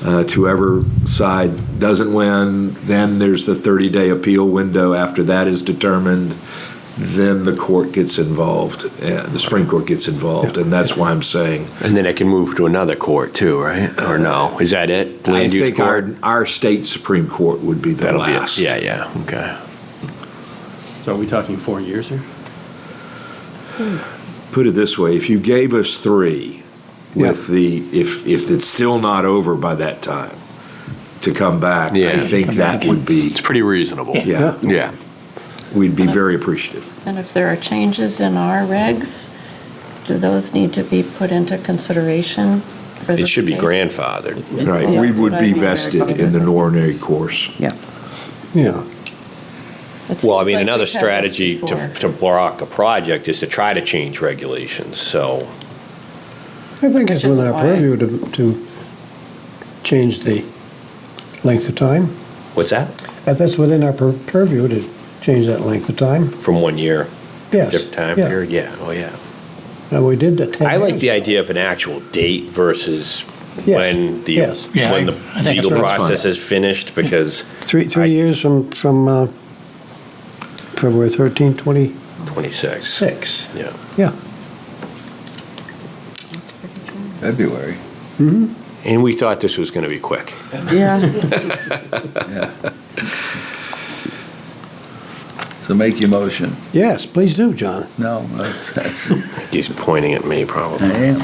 To whoever side doesn't win, then there's the 30-day appeal window after that is determined. then the court gets involved, the Supreme Court gets involved, and that's why I'm saying. And then it can move to another court too, right? Or no? Is that it? I Land use think court? our state Supreme Court would be the That'll last. be it. Yeah, okay. So are we talking 4 years here? Put it this way, if you gave us 3, with if it's still not over by that time, to come back, I think that would be. It's pretty reasonable. Yeah. Yeah. We'd be very appreciative. And if there are changes in our regs, do those need to be put into consideration for this It should be case? grandfathered. Right, Yeah, we that's would what be I mean. vested in the ordinary course. Yeah. Yeah. It Well, I seems mean, like another we've had this strategy before. to block a project is to try to change regulations, so. I think it's Which is within our why- purview to change the length of time. What's that? That's within our purview to change that length of time. From 1 year, Yes. different time yeah. period? Yeah, oh yeah. And we did the 10 I like years. the idea of an actual date versus Yes, when the, yes. Yeah, when I the think legal that's process is finished, because Three years from February 13, 26. 26, yeah. Yeah. February. And we thought this was going to be quick. Yeah. Yeah. So make your motion. Yes, please do, John. No, that's He's pointing at me, probably. I am.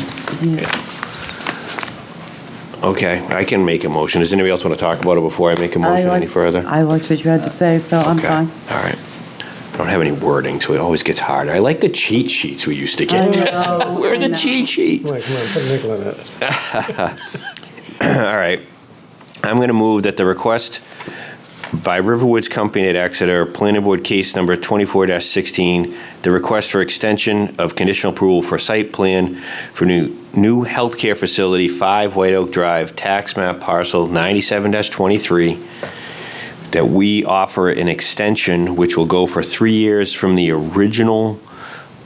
Okay, I can make a motion. Does anybody else want to talk about it before I make a motion any further? I liked what you had to say, so I'm Okay, fine. all right. I don't have any wording, so it always gets harder. I like the cheat sheets we used to get. I know, Where are I the know. cheat sheets? Wait, come on, put a nickel in it. All right. I'm going to move that the request by Riverwoods Company at Exeter, Planning Board Case Number 24-16, the request for extension of conditional approval for site plan for new healthcare facility, 5 White Oak Drive, tax map parcel 97-23, that we offer an extension which will go for 3 years from the original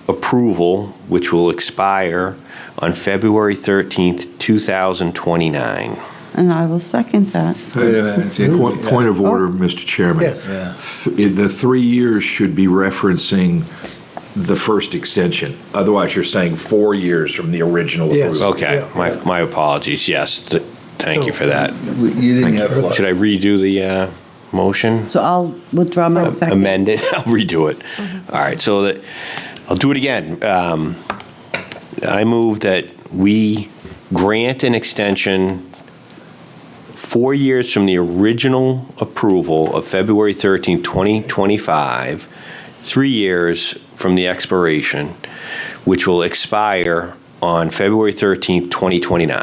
approval, which will expire on February 13th, 2029. And I will second that. Wait a minute. Point of order, Mr. Chairman. Yes. Yeah. The 3 years should be referencing the first extension. Otherwise, you're saying 4 years from the original Yes. approval. Okay, Yeah. my apologies, yes, thank you for that. You didn't have a lot. Should I redo the motion? So I'll withdraw my second. Amend it? I'll redo it. All right, so that, I'll do it again. I move that we grant an extension 4 years from the original approval of February 13, 2025, 3 years from the expiration, which will expire on February 13, 2029.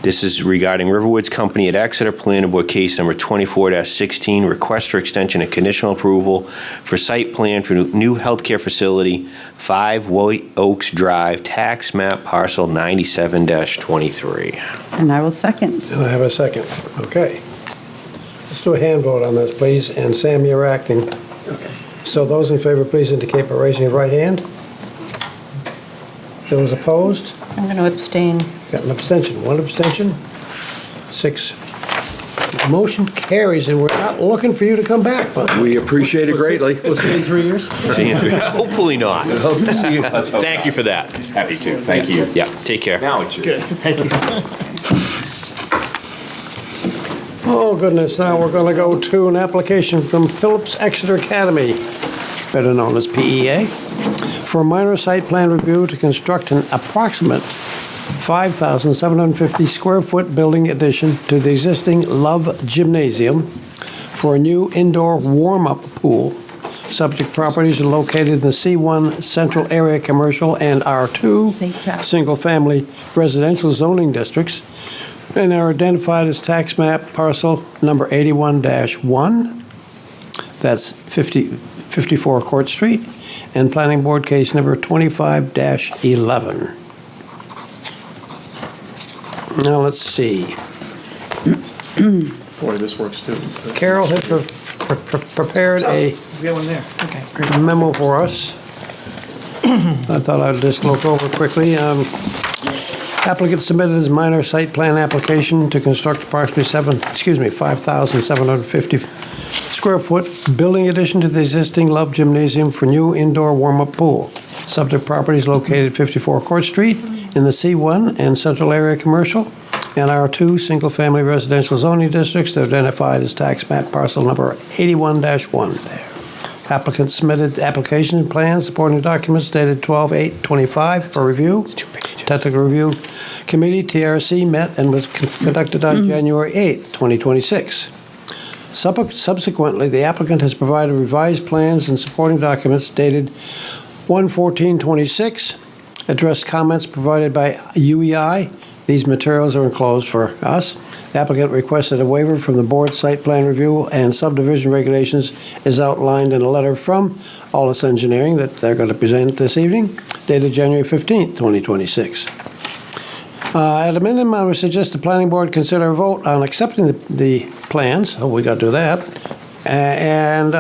This is regarding Riverwoods Company at Exeter, Planning Board Case Number 24-16, request for extension of conditional approval for site plan for new healthcare facility, 5 White Oaks Drive, tax map parcel 97-23. And I will second. And I have a second. Okay. Let's do a hand vote on this, please. And Sam, you're acting. So those in favor, please indicate by raising your right hand. Those opposed? I'm going to abstain. Got an abstention. One abstention. 6. Motion carries, and we're not looking for you to come back, but We appreciate it greatly. We'll see you in 3 years? Hopefully not. Thank you for that. Happy to. Thank you. Yeah, take care. Now it's Good, thank you. oh goodness, now we're going to go to an application from Phillips Exeter Academy, better known as PEA, for a minor site plan review to construct an approximate 5,750 square foot building addition to the existing Love Gymnasium for a new indoor warm-up pool. Subject properties are located in the C1 Central Area Commercial and R2 Single-Family Residential Zoning Districts, and are identified as tax map parcel number 81-1, that's 54 Court Street, and Planning Board case number 25-11. Now, let's see. Boy, this works too. Carol has prepared a We have one there. Okay, great. memo for us. I thought I'd just look over quickly. Applicant submitted his minor site plan application to construct approximately 5,750 square foot building addition to the existing Love Gymnasium for new indoor warm-up pool. Subject property is located at 54 Court Street in the C1 and Central Area Commercial and R2 single-family residential zoning districts identified as tax map parcel number 81-1. Applicant submitted application and plans supporting documents dated 12/8/25 for review. Technical Review Committee, TRC, met and was conducted on January 8th, 2026. Subsequently, the applicant has provided revised plans and supporting documents dated 1/14/26, addressed comments provided by UEI. These materials are enclosed for us. The applicant requested a waiver from the board site plan review and subdivision regulations is outlined in a letter from Allis Engineering that they're going to present this evening, dated January 15th, 2026. At a minimum, I would suggest the planning board consider a vote on accepting the plans. Oh, we got to do that. And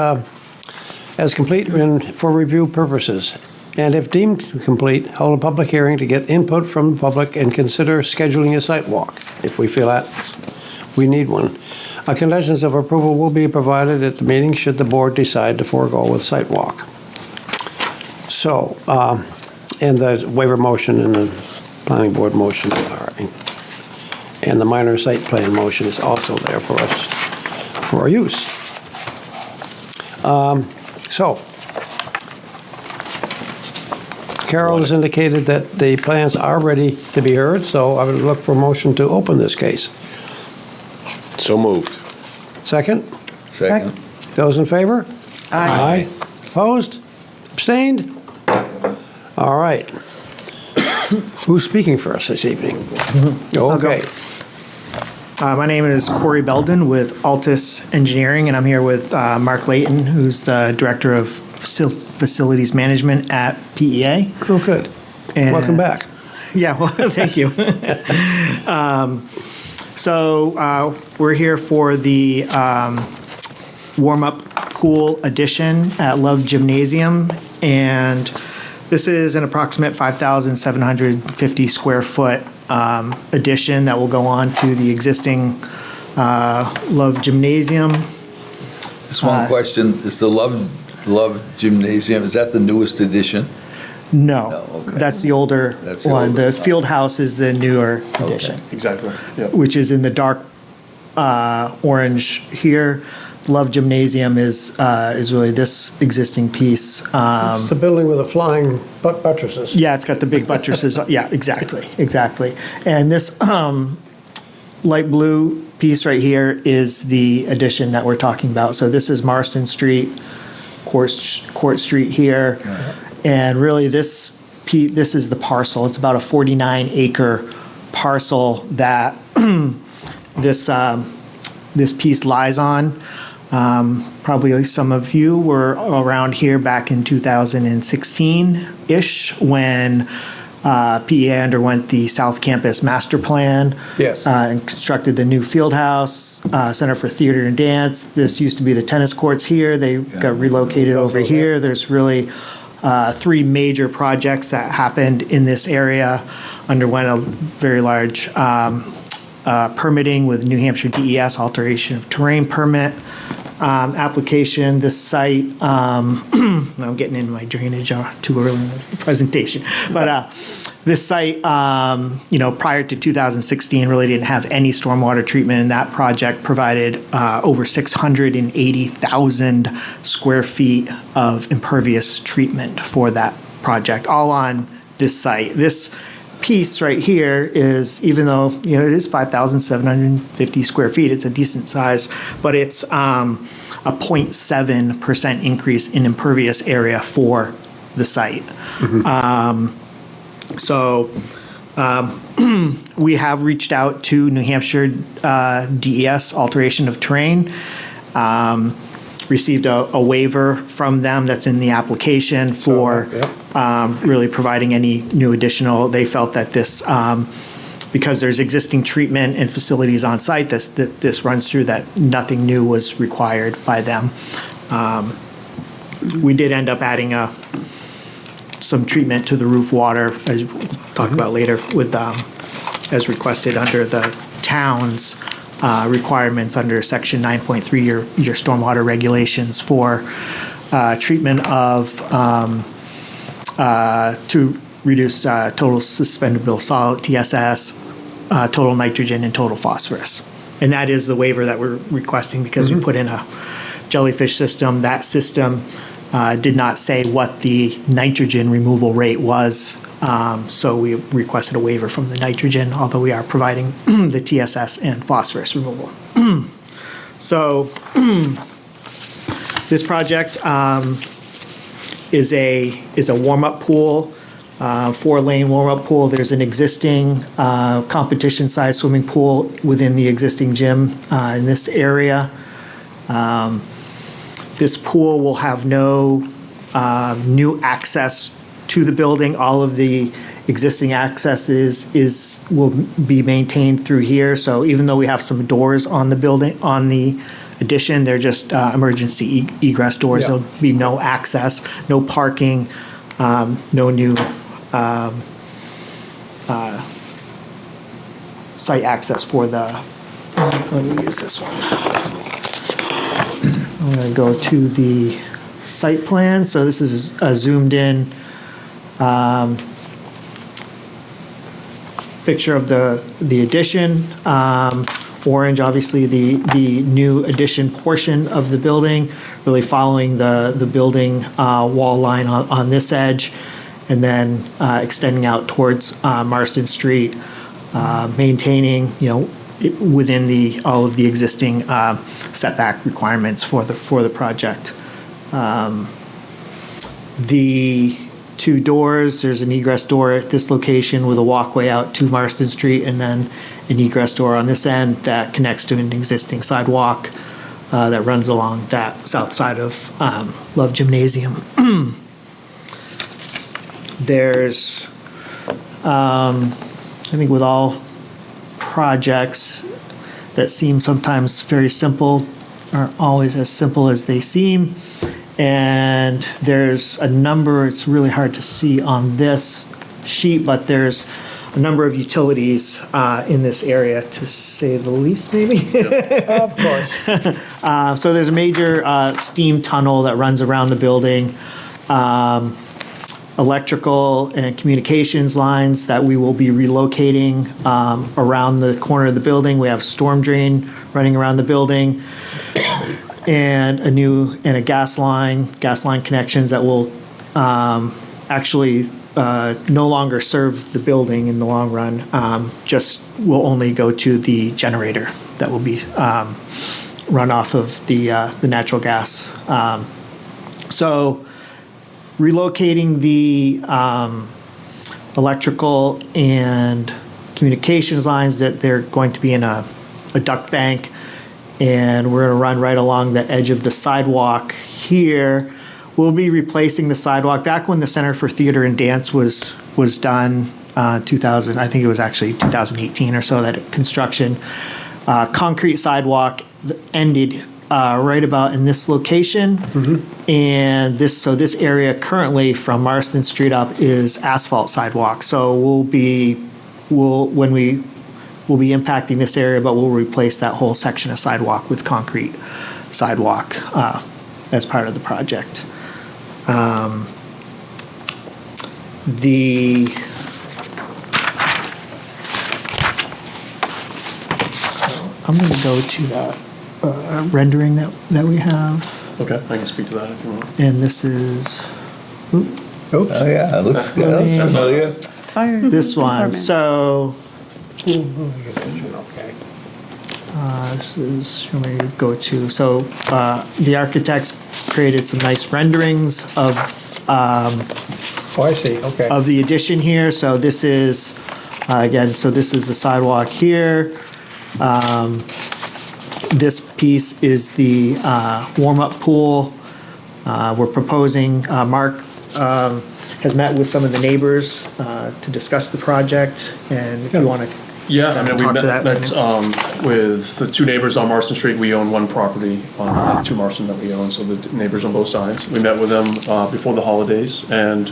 as complete and for review purposes. And if deemed complete, hold a public hearing to get input from the public and consider scheduling a site walk, if we feel that we need one. Conditions of approval will be provided at the meeting should the board decide to forego with site walk. So, and the waiver motion and the planning board motion are, and the minor site plan motion is also there for us, for our use. Carol has indicated that the plans are ready to be heard, so I would look for a motion to open this case. So moved. Second? Second. Those in favor? Aye. Opposed? Abstained? All right. Who's speaking for us this evening? Okay. My name is Corey Belden with Altus Engineering, and I'm here with Mark Layton, who's the Director of Facilities Management at PEA. Oh, good. And, welcome back. Yeah, well, thank you. So we're here for the warm-up pool addition at Love Gymnasium, and this is an approximate 5,750 square foot addition that will go on to the existing Love Gymnasium. Just one question, is the Love Gymnasium, is that the newest addition? No, No, okay. that's the older That's the one. older The one. field house is the newer addition, Exactly. which is in the dark orange here. Love Gymnasium is really this existing piece. The building with the flying buttresses. Yeah, it's got the big buttresses. Yeah, exactly. And this light blue piece right here is the addition that we're talking about. So this is Marston Street, Court Street here. And really this is the parcel. It's about a 49-acre parcel that this piece lies on. Probably some of you were around here back in 2016-ish when PEA underwent the South Campus Master Plan. Yes. And constructed the new field house, Center for Theater and Dance. This used to be the tennis courts here. They got relocated over here. There's really three major projects that happened in this area, underwent a very large permitting with New Hampshire DES, alteration of terrain permit application. This site, I'm getting into my drainage too early in this presentation, but this site, prior to 2016, really didn't have any stormwater treatment, and that project provided over 680,000 square feet of impervious treatment for that project, all on this site. This piece right here is, even though it is 5,750 square feet, it's a decent size, but it's a 0.7% increase in impervious area for the site. We have reached out to New Hampshire DES, alteration of terrain, received a waiver from them that's in the application for really providing any new additional. They felt that this, because there's existing treatment and facilities on site that this runs through, that nothing new was required by them. We did end up adding some treatment to the roof water, as we'll talk about later, with as requested under the town's requirements under Section 9.3, your stormwater regulations for treatment of, to reduce total suspendable solid, TSS, total nitrogen, and total phosphorus. And that is the waiver that we're requesting because we put in a jellyfish system. That system did not say what the nitrogen removal rate was, so we requested a waiver from the nitrogen, although we are providing the TSS and phosphorus removal. So this project is a warm-up pool, 4-lane warm-up pool. There's an existing competition-sized swimming pool within the existing gym in this area. This pool will have no new access to the building. All of the existing access will be maintained through here. So even though we have some doors on the building, on the addition, they're just emergency egress doors. There'll be no access, no parking, no new site access for the, let me use this one. I'm going to go to the site plan. So this is a zoomed in picture of the addition. Orange, obviously, the new addition portion of the building, really following the building wall line on this edge, and then extending out towards Marston Street, maintaining, within all of the existing setback requirements for the project. The two doors, there's an egress door at this location with a walkway out to Marston Street, and then an egress door on this end that connects to an existing sidewalk that runs along that south side of Love Gymnasium. There's, I think with all projects that seem sometimes very simple aren't always as simple as they seem. And there's a number, it's really hard to see on this sheet, but there's a number of utilities in this area, to say the least, maybe. Of course. So there's a major steam tunnel that runs around the building. Electrical and communications lines that we will be relocating around the corner of the building. We have storm drain running around the building, and a gas line connections that will actually no longer serve the building in the long run. Just will only go to the generator that will be run off of the natural gas. So relocating the electrical and communications lines, that they're going to be in a duct bank, and we're going to run right along the edge of the sidewalk here. We'll be replacing the sidewalk. Back when the Center for Theater and Dance was done, 2000, I think it was actually 2018 or so, that construction, concrete sidewalk ended right about in this location. And this area currently from Marston Street up is asphalt sidewalk. So we'll be impacting this area, but we'll replace that whole section of sidewalk with concrete sidewalk as part of the project. I'm going to go to that rendering that we have. Okay, I can speak to that if you want. And this is, Oh, yeah, it looks good. That's familiar. Fire this one. department. So Okay. this is where we go to. So the architects created some nice renderings of Oh, I see, okay. of the addition here. So this is, again, so this is the sidewalk here. This piece is the warm-up pool. We're proposing, Mark has met with some of the neighbors to discuss the project, and if you want to Yeah, I mean, we talk to met that. with the two neighbors on Marston Street. We own one property to Marston that we own, so the neighbors on both sides. We met with them before the holidays, and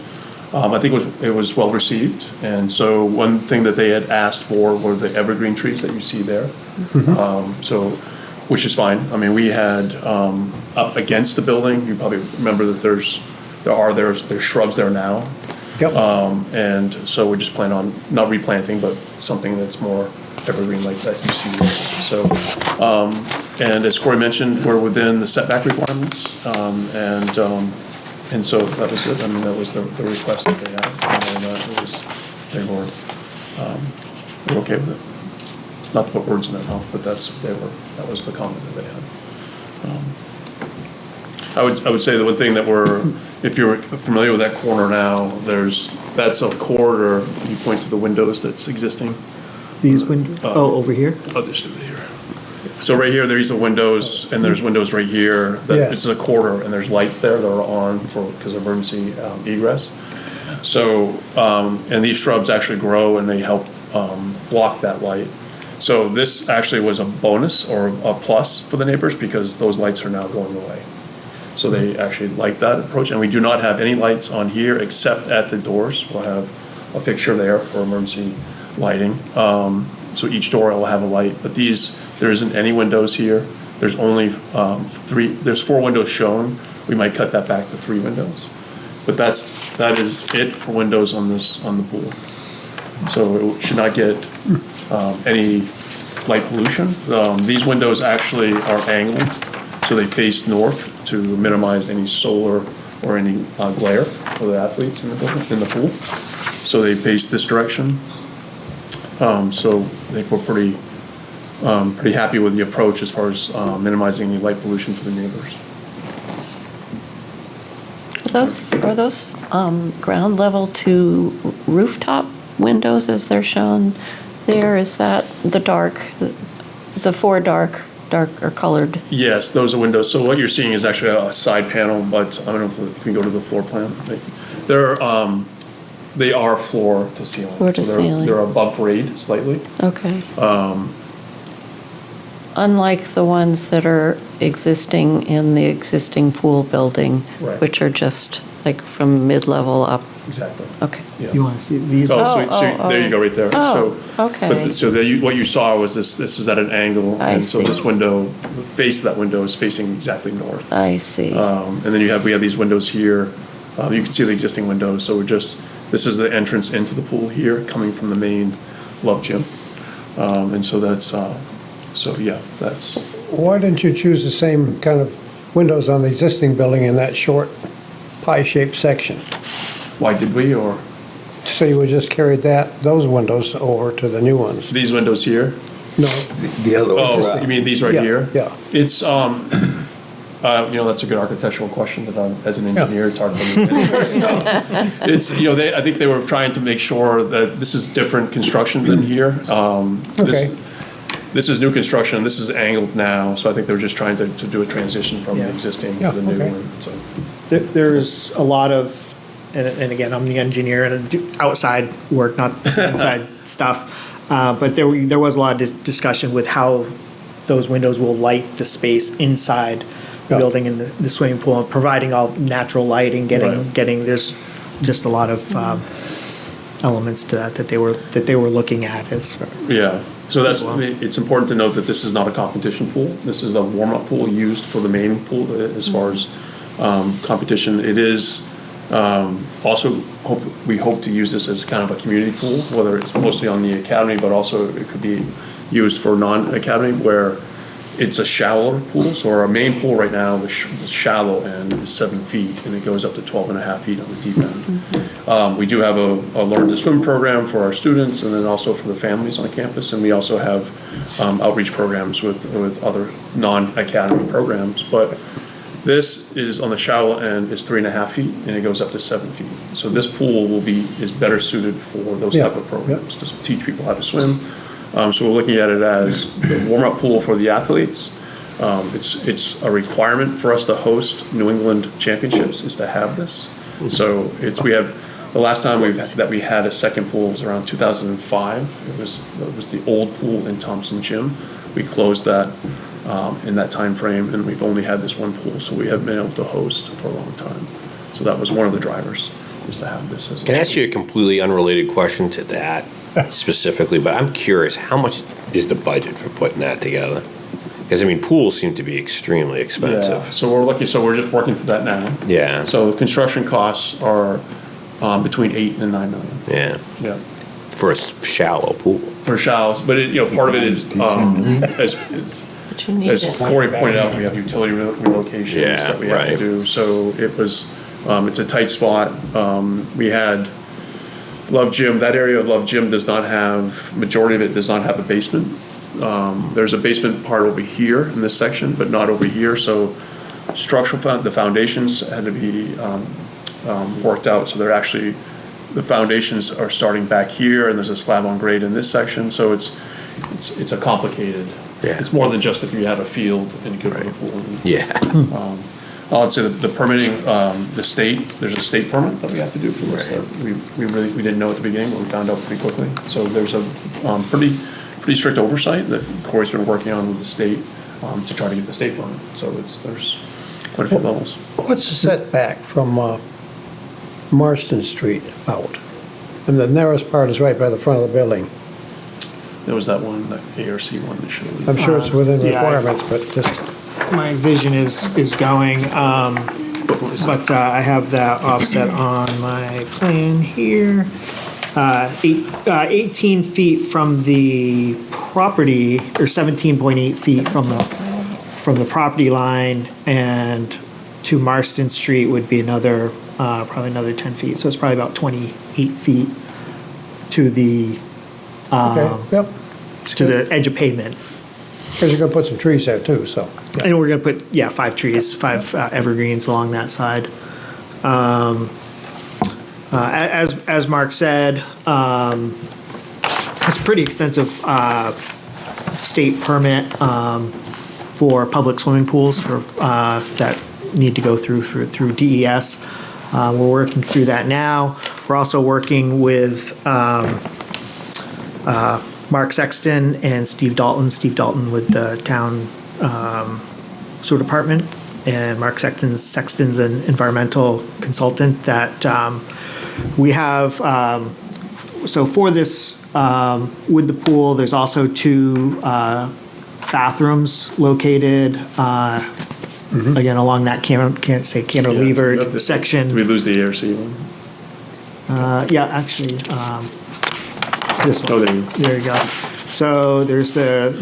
I think it was well received. And so one thing that they had asked for were the evergreen trees that you see there. Which is fine. I mean, we had up against the building, you probably remember that there's shrubs there now. Yep. And so we just plan on not replanting, but something that's more evergreen like that you see there. So, and as Corey mentioned, we're within the setback requirements. And so that was it. I mean, that was the request that they had. And they were okay with it. Not to put words in their mouth, but that was the comment that they had. I would say the one thing that if you're familiar with that corner now, that's a corridor. You point to the windows that's existing. These windows? Over here? Oh, just over here. So right here, there's the windows, and there's windows right here. It's a corridor, and there's lights there that are on because of emergency egress. So, and these shrubs actually grow, and they help block that light. So this actually was a bonus or a plus for the neighbors because those lights are now going away. So they actually like that approach. And we do not have any lights on here except at the doors. We'll have a fixture there for emergency lighting. So each door will have a light, but there isn't any windows here. There's only there's 4 windows shown. We might cut that back to 3 windows. But that is it for windows on the pool. So it should not get any light pollution. These windows actually are angled, so they face north to minimize any solar or any glare for the athletes in the pool. So they face this direction. So I think we're pretty happy with the approach as far as minimizing any light pollution for the neighbors. Are those ground level to rooftop windows as they're shown there? Is that the 4 darker colored? Yes, those are windows. So what you're seeing is actually a side panel, but I don't know if we can go to the floor plan. They are floor to ceiling. Floor to ceiling. They're above grade slightly. Okay. Unlike the ones that are existing in the existing pool building, Right. which are just like from mid-level up. Exactly. Okay. Yeah. You want to see these? So there you go, right there. Oh, okay. What you saw was this is at an angle, and so see. this window, the face of that window is facing exactly north. I see. And then we have these windows here. You can see the existing windows. So this is the entrance into the pool here, coming from the main love gym, and so that's Why didn't you choose the same kind of windows on the existing building in that short pie-shaped section? Why did we, or? So you would just carry those windows over to the new ones? These windows here? No. The other ones. Oh, you mean these right Yeah, here? yeah. It's, that's a good architectural question that as an engineer, it's hard for me to answer. So, it's, I think they were trying to make sure that this is different construction than here. Okay. This is new construction, this is angled now, so I think they were just trying to do a transition from the existing to the new okay. one, so. There's a lot of, and again, I'm the engineer and I do outside work, not inside stuff. But there was a lot of discussion with how those windows will light the space inside the building and the swimming pool, providing all natural lighting, getting there's just a lot of elements to that they were looking at as. Yeah. So it's important to note that this is not a competition pool. This is a warm-up pool used for the main pool as far as competition. It is also, we hope to use this as kind of a community pool, whether it's mostly on the academy, but also it could be used for non-academy where it's a shallower pool. So our main pool right now, the shallow end is 7 feet and it goes up to 12.5 feet on the deep end. We do have a learn to swim program for our students and then also for the families on campus. And we also have outreach programs with other non-academy programs. But this is on the shallow end is 3.5 feet and it goes up to 7 feet. So this pool is better suited for those type of programs to teach people how to swim. So we're looking at it as the warm-up pool for the athletes. It's a requirement for us to host New England championships is to have this. So the last time we had a second pool was around 2005. It was the old pool in Thompson Gym. We closed that in that time frame, and we've only had this one pool, so we haven't been able to host for a long time. So that was one of the drivers. is to have this as a. Can I ask you a completely unrelated question to that specifically, but I'm curious, how much is the budget for putting that together? Because, I mean, pools seem to be extremely expensive. Yeah, so we're lucky, so we're just working through that now. Yeah. So construction costs are between 8 and 9 million. Yeah. Yeah. For a shallow pool. For shallows, but it, part of it is, as Corey pointed out, we have utility relocations that we have to do. So it was, it's a tight spot. We had Love Gym, that area of Love Gym does not have, majority of it does not have a basement. There's a basement part over here in this section, but not over here. So the foundations had to be worked out. So they're actually, the foundations are starting back here, and there's a slab on grade in this section. So it's a complicated. Yeah. It's more than just if you have a field and you go to the pool. Yeah. I'd say that the permitting, there's a state permit that we have to do for this. We didn't know at the beginning, but we found out pretty quickly. So there's a pretty strict oversight that Corey's been working on with the state to try to get the state permit. So there's quite a few levels. What's the setback from Marston Street out? And the narrowest part is right by the front of the building. There was that one, that ARC one that showed. I'm sure it's within Yeah. requirements, but just, My vision is going, but I have that offset on my plan here. 18 feet from the property, or 17.8 feet from the property line, and to Marston Street would be another, probably another 10 feet. So it's probably about 28 feet to the, okay, yep. to the edge of pavement. Because you're going to put some trees there too, so. And we're going to put, 5 trees, 5 evergreens along that side. As Mark said, it's a pretty extensive state permit for public swimming pools for that need to go through DES. We're working through that now. We're also working with Mark Sexton and Steve Dalton with the town sewer department, and Mark Sexton's an environmental consultant that we have. So for this, with the pool, there's also 2 bathrooms located, again, along that cantilevered section. Did we lose the ARC one? Yeah, actually, this one. Oh, there you go. So there's a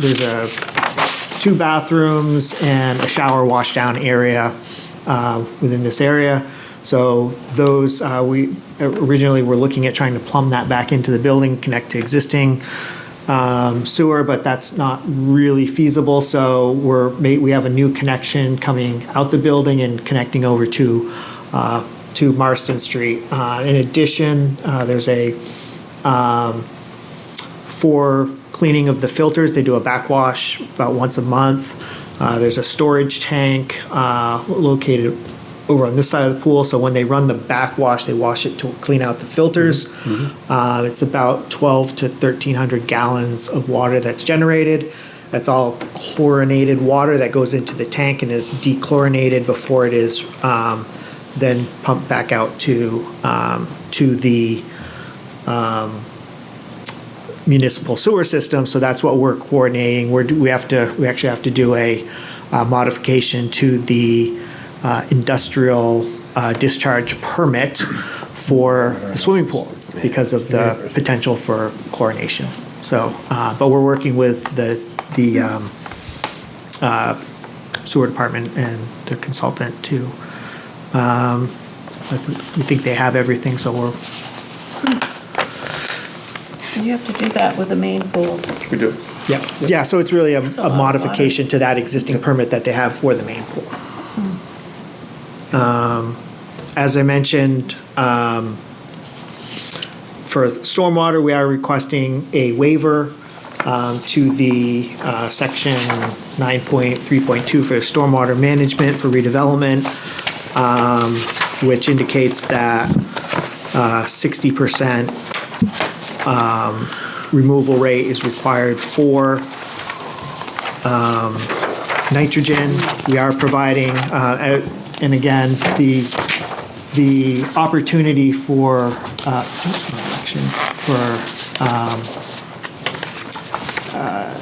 2 bathrooms and a shower wash down area within this area. So those, we originally were looking at trying to plumb that back into the building, connect to existing sewer, but that's not really feasible. So we have a new connection coming out the building and connecting over to Marston Street. In addition, there's a for cleaning of the filters, they do a backwash about once a month. There's a storage tank located over on this side of the pool. So when they run the backwash, they wash it to clean out the filters. It's about 1,200 to 1,300 gallons of water that's generated. That's all chlorinated water that goes into the tank and is dechlorinated before it is then pumped back out to the municipal sewer system. So that's what we're coordinating. We actually have to do a modification to the industrial discharge permit for the swimming pool because of the potential for chlorination. So, but we're working with the sewer department and their consultant to. We think they have everything, so we're. You have to do that with the main pool. We do. Yeah. So it's really a modification to that existing permit that they have for the main pool. As I mentioned, for stormwater, we are requesting a waiver to the section 9.3.2 for stormwater management for redevelopment, which indicates that 60% removal rate is required for nitrogen. We are providing, and again, the opportunity for, oops, no, action, for,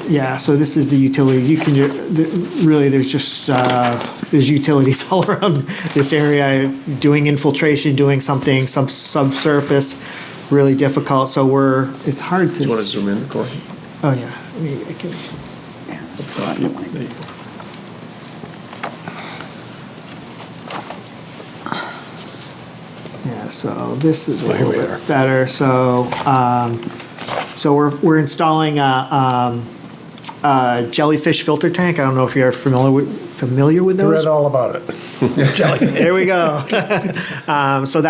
yeah, so this is the utilities. You can, really, there's just, there's utilities all around this area, doing infiltration, doing something, some subsurface, really difficult, so it's hard to. Do you want to zoom in, Corey? Oh, yeah. I can. There you go. Yeah, so this is a little bit better. So, so we're installing a jellyfish filter tank. I don't know if you're familiar with I those. read all about it. There we go. So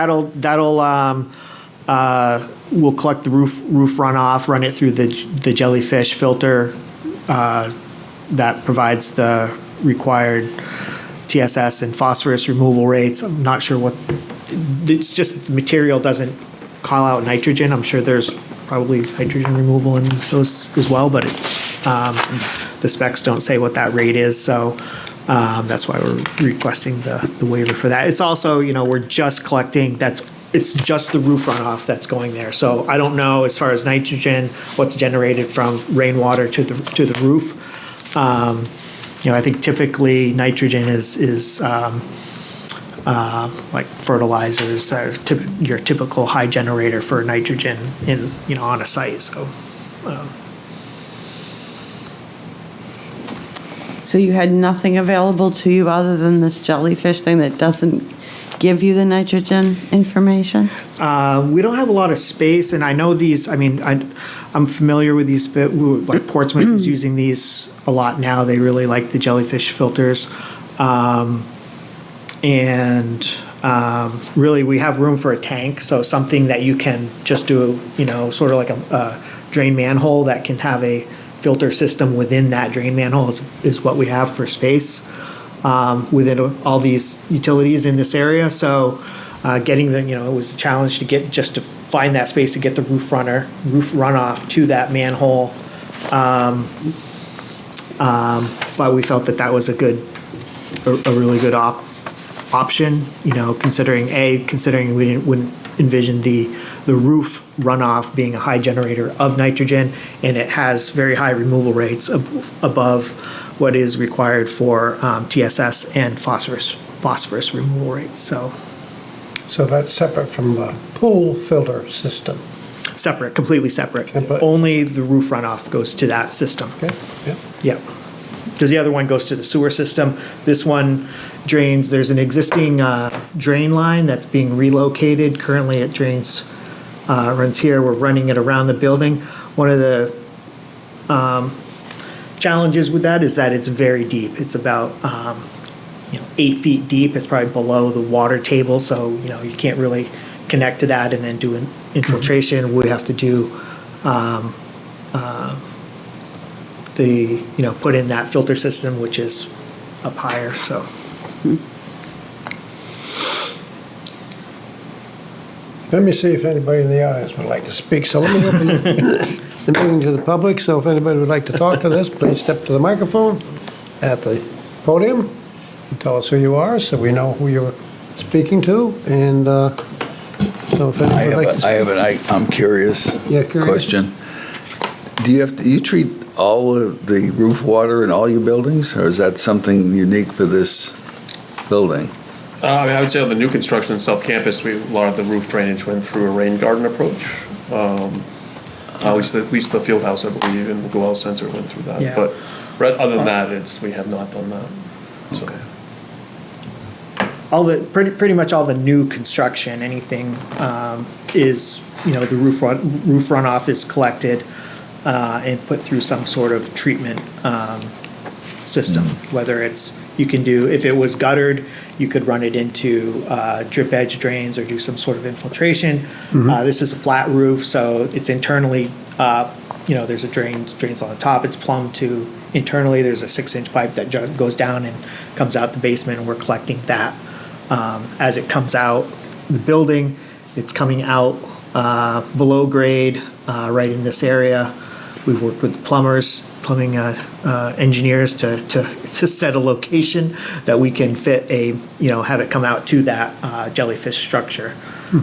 we'll collect the roof runoff, run it through the jellyfish filter that provides the required TSS and phosphorus removal rates. I'm not sure what. It's just the material doesn't call out nitrogen. I'm sure there's probably nitrogen removal in those as well, but the specs don't say what that rate is. So that's why we're requesting the waiver for that. It's also, we're just collecting, it's just the roof runoff that's going there. So I don't know as far as nitrogen, what's generated from rainwater to the roof. I think typically nitrogen is like fertilizers are your typical high generator for nitrogen on a site. So you had nothing available to you other than this jellyfish thing that doesn't give you the nitrogen information? We don't have a lot of space, and I know these. I mean, I'm familiar with these. Like Portsmouth is using these a lot now. They really like the jellyfish filters, and really we have room for a tank. So something that you can just do, sort of like a drain manhole that can have a filter system within that drain manhole is what we have for space within all these utilities in this area. So getting the, it was a challenge to find that space to get the roof runoff to that manhole. But we felt that was a really good option, considering we wouldn't envision the roof runoff being a high generator of nitrogen, and it has very high removal rates above what is required for TSS and phosphorus removal rates. So that's separate from the pool filter system? Separate, completely separate. Only the roof runoff goes to that system. Okay, yeah. Yeah. Because the other one goes to the sewer system. This one drains, there's an existing drain line that's being relocated. Currently it runs here. We're running it around the building. One of the challenges with that is that it's very deep. It's about 8 feet deep. It's probably below the water table, so you can't really connect to that and then do an infiltration. We have to do put in that filter system, which is up higher. So. Let me see if anybody in the audience would like to speak. So let me open the meeting to the public. So if anybody would like to talk to this, please step to the microphone at the podium and tell us who you are so we know who you're speaking to. And so if anybody would like to speak. I'm curious. Yeah, curious. Question. Do you treat all of the roof water in all your buildings, or is that something unique for this building? I would say on the new construction in South Campus, a lot of the roof drainage went through a rain garden approach. At least the field house, I believe, in the Goel Center went through that. Yeah. But other than that, we have not done that. So. Okay. All pretty much all the new construction, anything is the roof runoff is collected and put through some sort of treatment system. Whether it's if it was guttered, you could run it into drip edge drains or do some sort of infiltration. This is a flat roof, so it's internally. There's a drains on the top. It's plumbed to internally. There's a 6-inch pipe that goes down and comes out the basement, and we're collecting that. As it comes out the building, it's coming out below grade right in this area. We've worked with the plumbers plumbing engineers to set a location that we can fit have it come out to that jellyfish structure.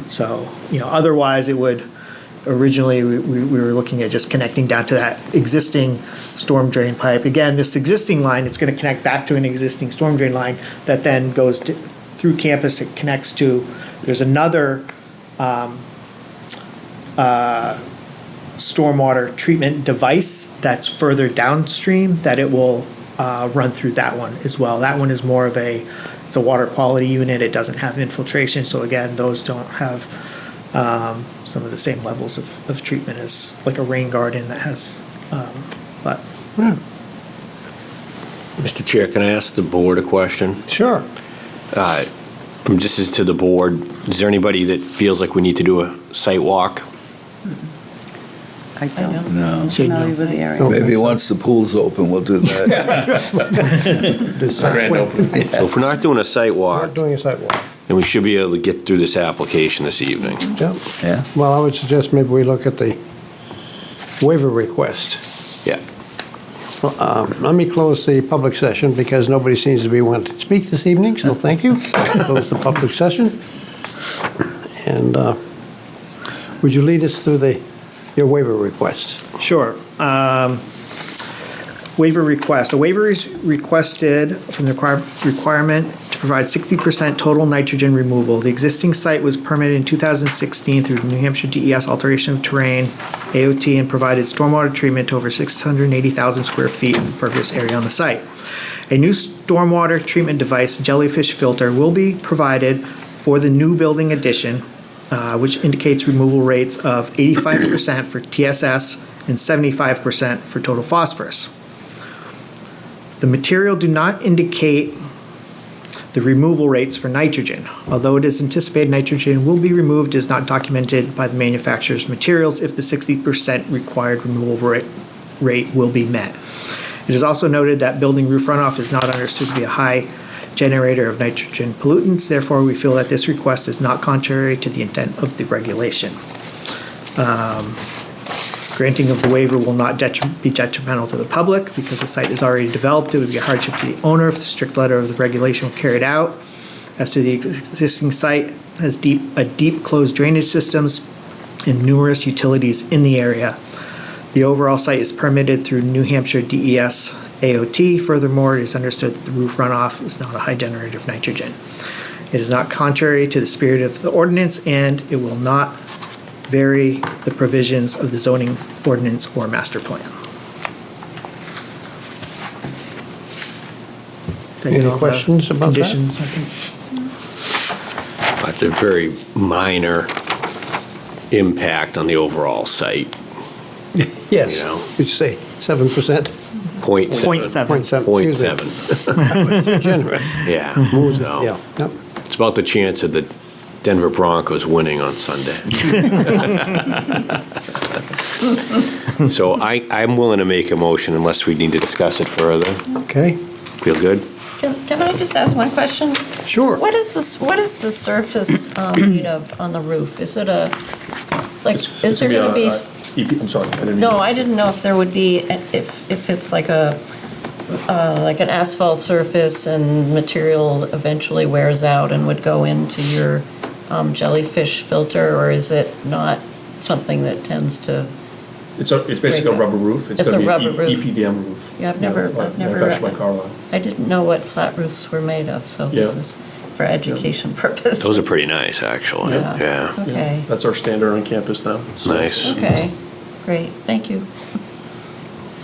So, otherwise it would, originally we were looking at just connecting down to that existing storm drain pipe. Again, this existing line, it's going to connect back to an existing storm drain line that then goes through campus. It connects to, there's another stormwater treatment device that's further downstream that it will run through that one as well. That one is more of it's a water quality unit. It doesn't have infiltration. So again, those don't have some of the same levels of treatment as like a rain garden that has, but. Mr. Chair, can I ask the board a question? Sure. This is to the board. Is there anybody that feels like we need to do a site walk? I don't. No. I'm familiar with the area. Maybe once the pool's open, we'll do that. Grand opening. So if we're not doing a site We're walk, not doing a sidewalk. then we should be able to get through this application this evening. Yeah. Yeah. Well, I would suggest maybe we look at the waiver request. Yeah. Let me close the public session because nobody seems to be wanting to speak this evening, so thank you. Close the public session. And would you lead us through your waiver request? Sure. Waiver request. A waiver is requested from the requirement to provide 60% total nitrogen removal. The existing site was permitted in 2016 through the New Hampshire DES Alteration of Terrain, AOT, and provided stormwater treatment to over 680,000 square feet of impervious area on the site. A new stormwater treatment device, jellyfish filter, will be provided for the new building addition, which indicates removal rates of 85% for TSS and 75% for total phosphorus. The material do not indicate the removal rates for nitrogen. Although it is anticipated nitrogen will be removed, it is not documented by the manufacturer's materials if the 60% required removal rate will be met. It is also noted that building roof runoff is not understood to be a high generator of nitrogen pollutants. Therefore, we feel that this request is not contrary to the intent of the regulation. Granting of the waiver will not be detrimental to the public because the site is already developed. It would be a hardship to the owner if the strict letter of the regulation were carried out. As to the existing site, has deep closed drainage systems and numerous utilities in the area. The overall site is permitted through New Hampshire DES AOT. Furthermore, it is understood that the roof runoff is not a high generator of nitrogen. It is not contrary to the spirit of the ordinance, and it will not vary the provisions of the zoning ordinance or master plan. Any questions about that? Conditions, I think. That's a very minor impact on the overall site. Yes, You know. you'd say 7%. 0.7. 0.7. 0.7. Generous. Yeah. So Yeah, yep. it's about the chance of the Denver Broncos winning on Sunday. So I'm willing to make a motion unless we need to discuss it further. Okay, Feel good? Can I just ask one question? sure. What is the surface made of on the roof? Is it is there going to be? I'm sorry. No, I didn't know if there would be, if it's like like an asphalt surface and material eventually wears out and would go into your jellyfish filter, or is it not something that tends to? It's basically a rubber roof. It's gonna a be rubber roof. EPDM roof. Yeah, I've never. Manufactured by Carlisle. I didn't know what flat roofs were made of, so this Yeah. is for education purposes. Those are pretty nice, actually. Yeah. Okay. That's our standard on campus now. So- Nice. Okay, great, thank you.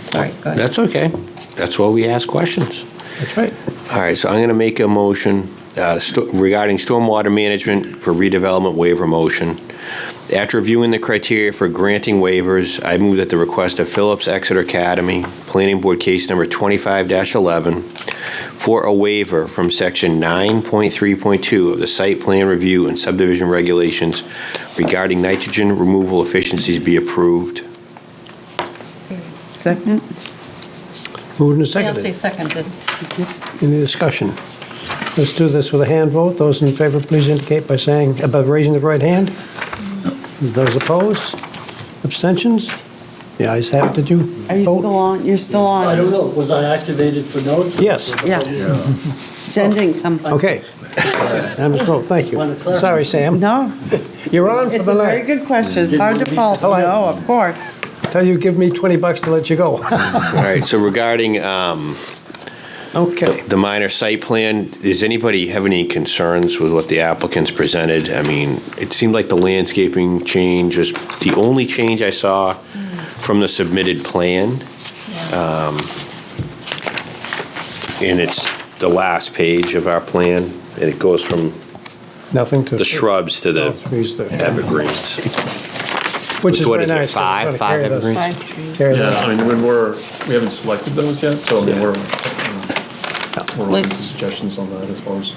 Sorry, go ahead. That's okay. That's why we ask questions. That's right. All right, so I'm going to make a motion regarding stormwater management for redevelopment waiver motion. After reviewing the criteria for granting waivers, I move that the request of Phillips Exeter Academy, Planning Board Case Number 25-11, for a waiver from Section 9.3.2 of the Site Plan Review and Subdivision Regulations regarding nitrogen removal efficiencies be approved. Second? Moved and Nancy seconded. seconded. Any discussion? Let's do this with a hand vote. Those in favor, please indicate by raising the right hand. Those opposed? Abstentions? The ayes have it. Did you Are you vote? still on? You're still on? I don't know, was I activated for notes? Yes. Yeah. Jen didn't come. Okay. Unanimous vote, thank you. Sorry, Sam. No, You're on for it's the a very night. good question. It's hard to fault. Hello. No, of course. Tell you, give me $20 to let you go. All right, so regarding Okay. the minor site plan, does anybody have any concerns with what the applicants presented? I mean, it seemed like the landscaping change was the only change I saw from the submitted plan. And it's the last page of our plan, and it goes from Nothing to. the shrubs to the trees there. evergreens. Which is What very is it, nice. five evergreens? 5 trees. Carry Yeah, those. I mean, we haven't selected those yet, so I mean, we're open to suggestions on that as far as,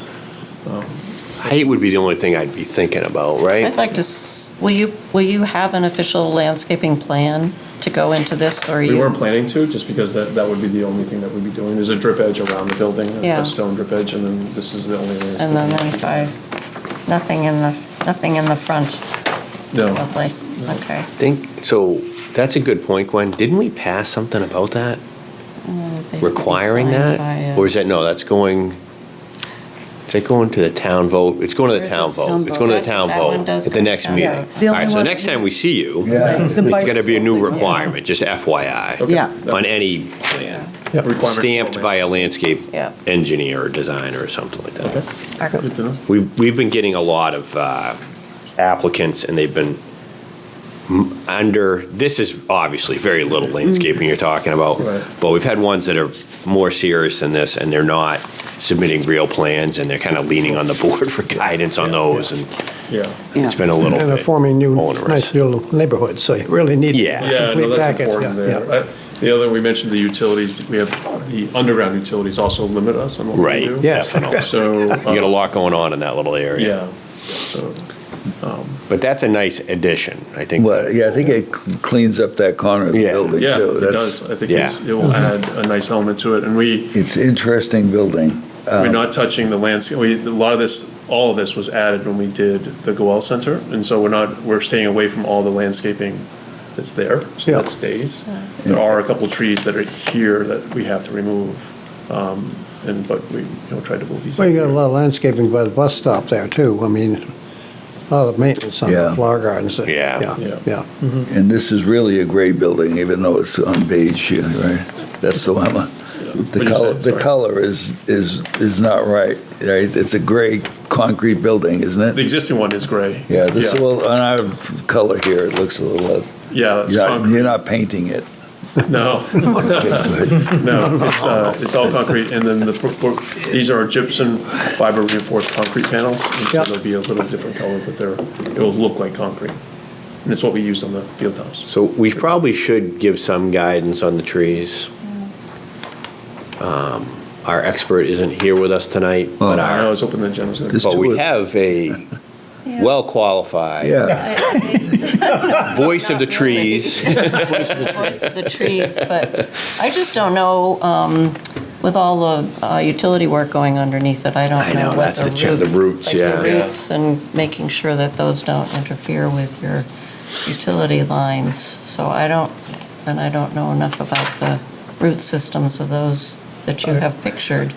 Height would be the only thing I'd be thinking about, right? I'd like to, will you have an official landscaping plan to go into this, or we you? weren't planning to, just because that would be the only thing that we'd be doing. There's a drip edge around the building, Yeah. a stone drip edge, and then this is the only And then landscape. nothing in the front, No. lovely, okay. So that's a good point, Gwen. Didn't we pass something about that? Requiring that? Or is that, no, that's going, is that going to the town vote? It's going to the Where's town the town vote. It's going to the vote? town That one vote does at go the to next town. meeting. Yeah. The All only right, so one- next time we see you, The it's bike- going to be a new requirement, just FYI. Yeah. On any plan. Requirement Stamped for by a landscape Yeah. engineer or designer or something like that. Okay, good to know. We've been getting a lot of applicants, and they've been this is obviously very little landscaping you're talking about, Right. but we've had ones that are more serious than this, and they're not submitting real plans, and they're kind of leaning on the board for guidance on those, and Yeah. it's been a little And they're bit forming new, onerous. nice little neighborhoods, so you really need Yeah. a Yeah, complete no, that's package. important Yeah, there. The other, we mentioned the utilities, we have, the underground utilities also limit us on what we Right. do. Yeah. Definitely. So. You got a lot going on in that little area. Yeah, so, But that's a nice addition, I think. Well, yeah, I think it cleans up that corner of the Yeah. building, too. yeah, it That's- does. I think Yeah. it will add a nice element to it, and It's an interesting building. we're not touching the landscape. A lot of this, all of this was added when we did the Goel Center, and so we're staying away from all the landscaping that's there, so Yeah. that stays. There are a couple trees that are here that we have to remove, but we, tried to move these. Well, you got a lot of landscaping by the bus stop there, too. I mean, a lot of maintenance on Yeah. the flower gardens. Yeah. Yeah. And this is really a gray building, even though it's on beige here, right? That's the one. The color is not right, right? It's a gray concrete building, isn't The it? existing one is gray. Yeah, this, well, on our color here, it looks a little less. Yeah, that's You're concrete. not painting it. No. No, it's all concrete, and then these are gypsum fiber reinforced concrete panels, and so Yep. they'll be a little different color, but it will look like concrete. And it's what we used on the field house. So we probably should give some guidance on the trees. Our expert isn't here with us tonight, but I was hoping that Jen was going to. but we have a well-qualified Yeah. voice of the trees. Voice of the trees, but I just don't know, with all the utility work going underneath it, I don't I know know, what that's the roots, like yeah. the roots, and making sure that those don't interfere with your utility lines. So I don't know enough about the root systems of those that you have pictured.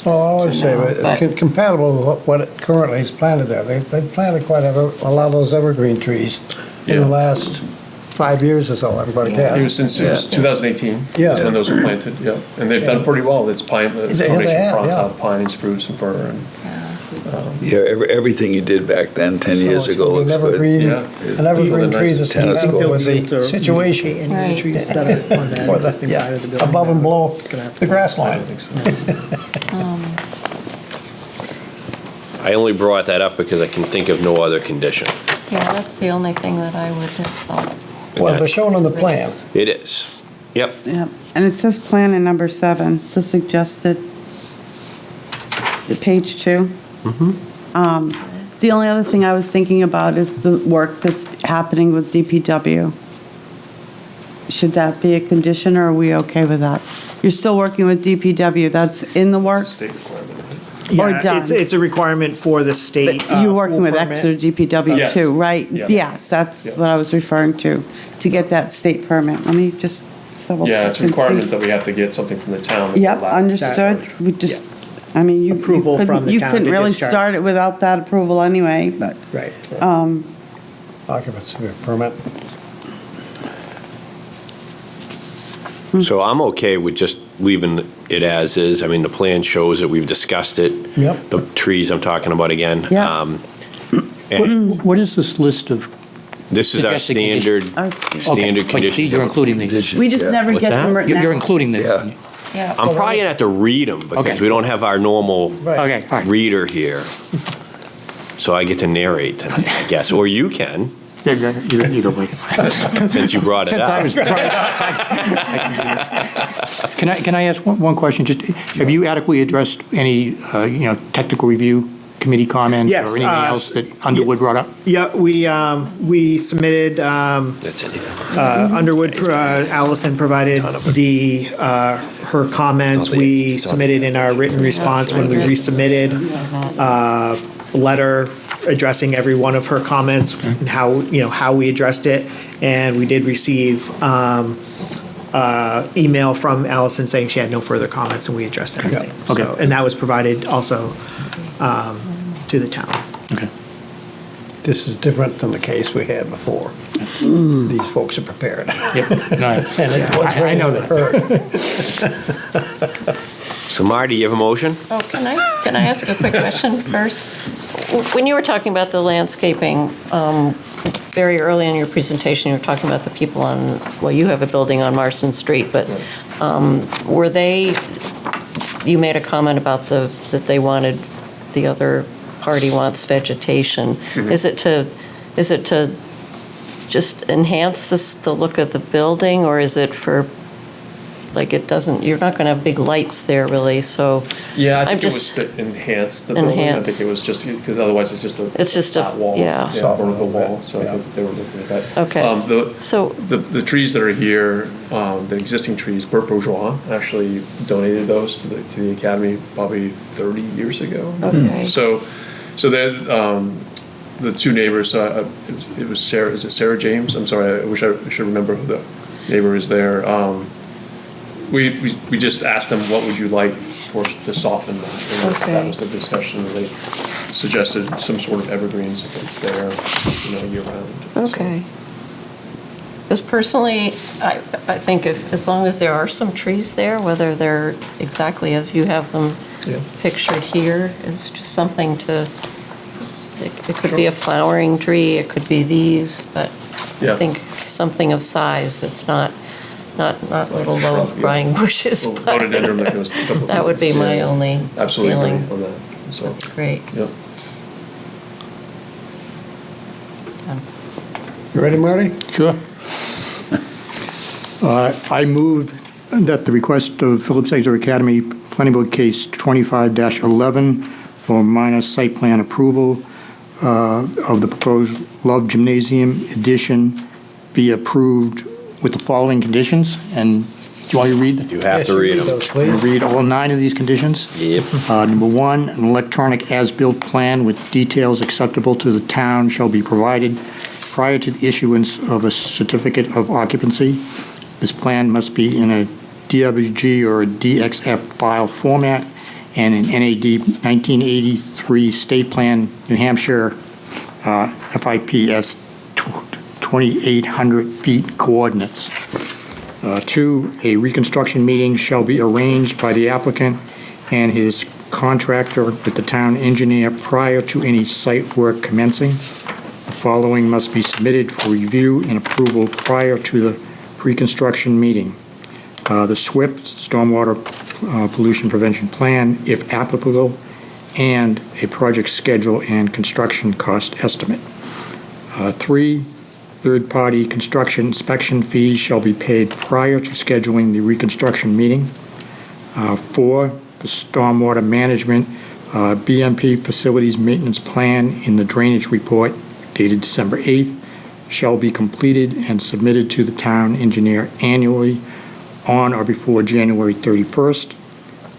Well, I always say, But- compatible with what it currently is planted there. They've planted quite a lot of those evergreen trees in the Yeah. last 5 years or so, everybody It was has. since 2018. Yeah. is when those were planted, yeah. And they've done pretty well. It's pine, They combination have, of yeah. pine and spruce and fir, and Yeah, everything you did back then, 10 years So it's ago, gonna be looks good. evergreen- Yeah. An evergreen Nice tree that's tennis keeping courts. with the situation. Any of the trees that are on that Or existing yeah, side of the building. above and below Gonna have to- the grass I line. don't think so. I only brought that up because I can think of no other condition. Yeah, that's the only thing that I would have thought. Well, they're shown on the plan. It is. Yep. Yeah, and it says plan in number 7, the suggested, page 2. The only other thing I was thinking about is the work that's happening with DPW. Should that be a condition, or are we okay with that? You're still working with DPW, that's in the works? State requirement. Yeah, done? it's a requirement for the state. You're working pool with permit. Exeter DPW Yes. too, right? Yeah. Yes, that's Yeah. what I was referring to get that state permit. Let me just double check. Yeah, it's a and see. requirement that we have to get something from the town. that Yep, allows understood. discharge. We just, I mean, you Approval couldn't- from the you town couldn't to really discharge. start it without that approval anyway, but, Right. Occupancy permit. So I'm okay with just leaving it as is. I mean, the plan shows it, we've discussed it. Yep. The trees I'm talking about again. Yeah. And What is this list of? this is our Suggested condition. standard, Our standard Okay, wait, see, condition. you're including these. we just never What's get that? them written You're out. including these. Yeah. Yeah. I'm probably gonna have to read them because Okay. we don't have our normal Okay, all right. reader here. So I get to narrate tonight, I guess, or you can, Either way. since you brought it Since I up. was trying, can I ask one question? Just, have you adequately addressed any, technical review committee comments? Yes, Or anything else that Underwood brought up? Yeah, we submitted, That's in here. Underwood, Allison provided her comments. We submitted in our written response when we resubmitted, a letter addressing every one of her comments and how we addressed it. And we did receive, email from Allison saying she had no further comments and we addressed everything. Okay. So, and that was provided also, to the town. Okay. This is different than the case we had before. These folks are prepared. Yep. No, And it was I know really that. hurt. So Marty, you have a motion? Oh, can I ask a quick question first? When you were talking about the landscaping, very early in your presentation, you were talking about the people on, well, you have a building on Marston Street, but were they, you made a comment about that they wanted, the other party wants vegetation. Is it to just enhance the look of the building, or is it for, like, it doesn't, you're not going to have big lights there really, so. Yeah, I I'm think it was just- to enhance the building. I Enhance. think it was just, because otherwise it's just a flat wall. yeah. Vertical wall, so they were looking at that. Okay. So- The trees that are here, the existing trees, Bert Bourgeois actually donated those to the Academy probably 30 years ago. Okay. So they're, the two neighbors, it was Sarah, is it Sarah James? I'm sorry, I wish I should remember who the neighbor is there. We just asked them, what would you like for us to soften that? And Okay. that was the discussion. They suggested some sort of evergreens if it's there, year round. Okay. Because personally, I think as long as there are some trees there, whether they're exactly as you have them Yeah. pictured here, is just something to, it could be a flowering tree, it could be these, but I Yeah. think something of size that's not little low growing bushes. Well, but rhododendron that goes. That would be my Yeah. only Absolutely agree feeling. on that, so. Great. Yep. You ready, Marty? Sure. I move that the request of Phillips Exeter Academy Planning Board Case 25-11 for minor site plan approval of the proposed Love Gymnasium addition be approved with the following conditions. And do you want me to read them? You have to read them. Those, I'm going please. to read all 9 of these conditions. Yep. Number 1, an electronic as-built plan with details acceptable to the town shall be provided prior to the issuance of a certificate of occupancy. This plan must be in a DWG or a DXF file format and an NAD 1983 State Plan, New Hampshire, FIPS 2,800 feet coordinates. 2, a reconstruction meeting shall be arranged by the applicant and his contractor with the town engineer prior to any site work commencing. The following must be submitted for review and approval prior to the pre-construction meeting. The SWIP, Stormwater Pollution Prevention Plan, if applicable, and a project schedule and construction cost estimate. 3, third-party construction inspection fees shall be paid prior to scheduling the reconstruction meeting. 4, the stormwater management BMP facilities maintenance plan in the drainage report dated December 8th shall be completed and submitted to the town engineer annually on or before January 31st.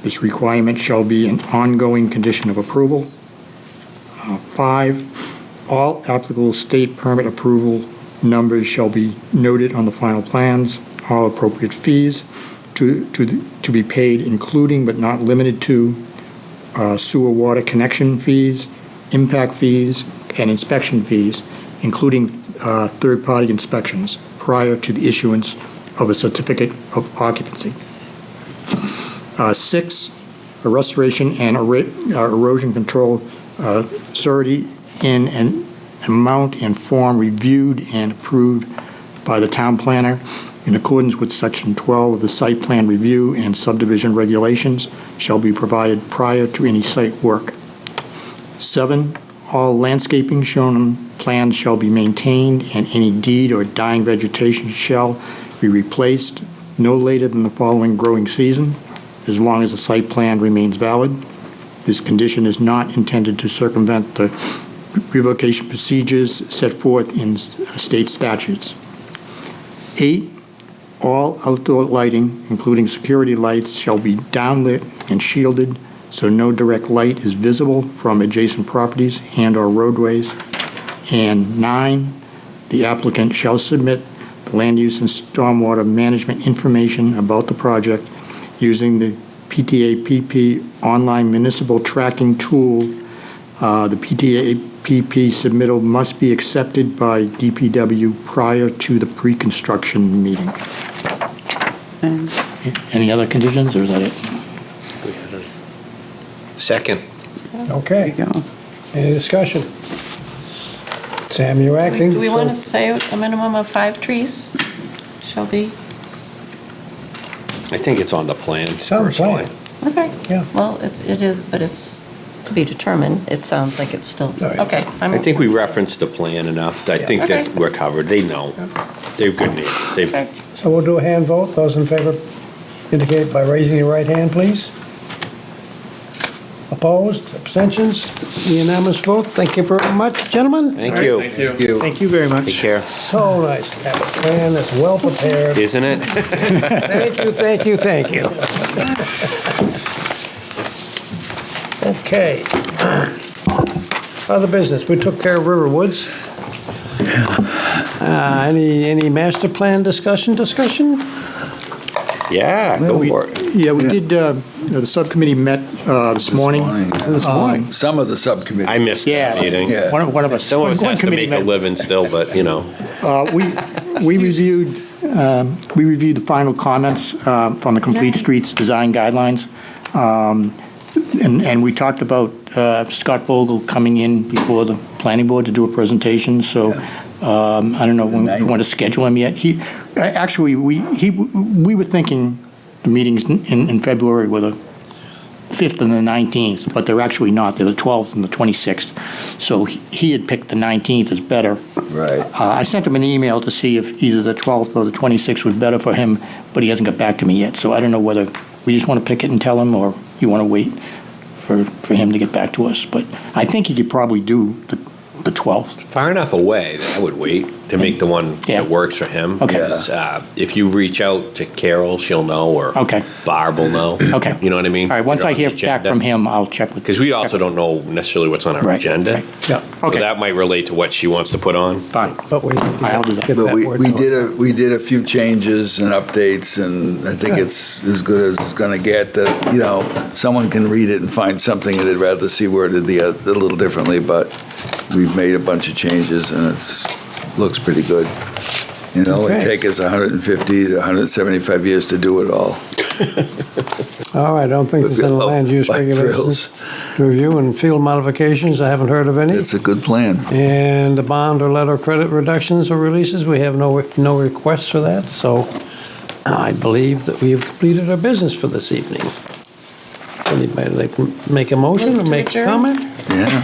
This requirement shall be an ongoing condition of approval. 5, all applicable state permit approval numbers shall be noted on the final plans. All appropriate fees to be paid, including but not limited to sewer water connection fees, impact fees, and inspection fees, including third-party inspections prior to the issuance of a certificate of occupancy. 6, a restoration and erosion control surety in an amount and form reviewed and approved by the town planner in accordance with Section 12 of the Site Plan Review and Subdivision Regulations shall be provided prior to any site work. 7, all landscaping shown on plans shall be maintained, and any deed or dying vegetation shall be replaced no later than the following growing season, as long as the site plan remains valid. This condition is not intended to circumvent the revocation procedures set forth in state statutes. 8, all outdoor lighting, including security lights, shall be downlit and shielded so no direct light is visible from adjacent properties and/or roadways. And 9, the applicant shall submit the land use and stormwater management information about the project using the PTAPP online municipal tracking tool. The PTAPP submittal must be accepted by DPW prior to the pre-construction meeting. Any other conditions, or is that it? Second. Okay. Any discussion? Sam, you acting? Do we want to say a minimum of 5 trees shall be? I think it's on the plan. It's on the plan. Okay. Yeah. Well, it is, but it's to be determined. It sounds like it's still, right. okay. I think we referenced the plan enough. I think that Okay. we're covered. They know. They're good neighbors. Okay. So we'll do a hand vote. Those in favor indicate by raising your right hand, please. Opposed? Abstentions? Unanimous vote. Thank you very much, gentlemen. Thank you. Thank you. Thank you very much. Take care. So nice to have a plan that's well prepared. Isn't it? Thank you, thank you, thank you. Okay. Other business, we took care of Riverwoods. Any master plan discussion? Yeah, go for it. Yeah, we did, the subcommittee met this morning. This morning. Some of the subcommittee. I missed that meeting. Yeah. One of us. Some of us one have to committee make a met. living still, but, you know. We reviewed the final comments from the Complete Streets Design Guidelines. And we talked about Scott Vogel coming in before the planning board to do a presentation, so I don't know when we want to schedule him yet. Actually, we were thinking the meetings in February were the 5th and the 19th, but they're actually not. They're the 12th and the 26th. So he had picked the 19th as better. Right. I sent him an email to see if either the 12th or the 26th was better for him, but he hasn't got back to me yet. So I don't know whether we just want to pick it and tell him, or you want to wait for him to get back to us. But I think he could probably do the 12th. Far enough away that I would wait to make the one Yeah. that works for him. Okay. Because, if you reach out to Carol, she'll know, or Okay. Barb will know. Okay. You know what I mean? All right, once You're I on hear the back agenda. from him, I'll check with. Because we also don't know necessarily what's on our Right, agenda. right. Yeah, So Okay, that might relate to what she wants to put on. fine. but we I'll do that. get But that word we out. did a few changes and updates, and I think Good. it's as good as it's going to get. That, you know, someone can read it and find something that they'd rather see worded a little differently, but we've made a bunch of changes, and looks pretty good. You know, Okay. it take us 150 to 175 years to do it all. All right, I don't think there's any land use Like regulations drills. to review, and field modifications, I haven't heard of any. It's a good plan. And the bond or letter of credit reductions or releases, we have no requests for that, so I believe that we have completed our business for this evening. Anybody like to make a motion or make a comment? Yeah.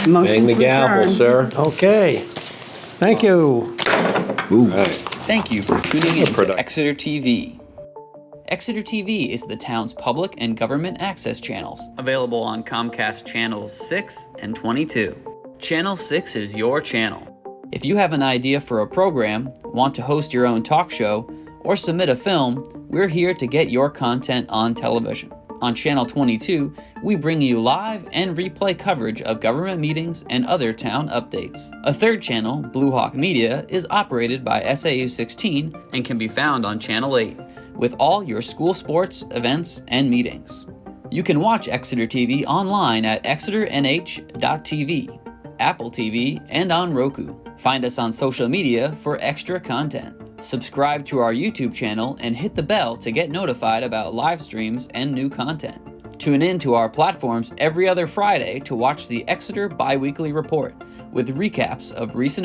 Bang the gavel, sir. Okay, thank you. Ooh. Thank you for tuning in to Product. Exeter TV. Exeter TV is the town's public and government access channels, available on Comcast Channels 6 and 22. Channel 6 is your channel. If you have an idea for a program, want to host your own talk show, or submit a film, we're here to get your content on television. On Channel 22, we bring you live and replay coverage of government meetings and other town updates. A third channel, Blue Hawk Media, is operated by SAU 16 and can be found on Channel 8, with all your school sports, events, and meetings. You can watch Exeter TV online at exeternh.tv, Apple TV, and on Roku. Find us on social media for extra content. Subscribe to our YouTube channel and hit the bell to get notified about live streams and new content. Tune in to our platforms every other Friday to watch the Exeter Biweekly Report with recaps of recent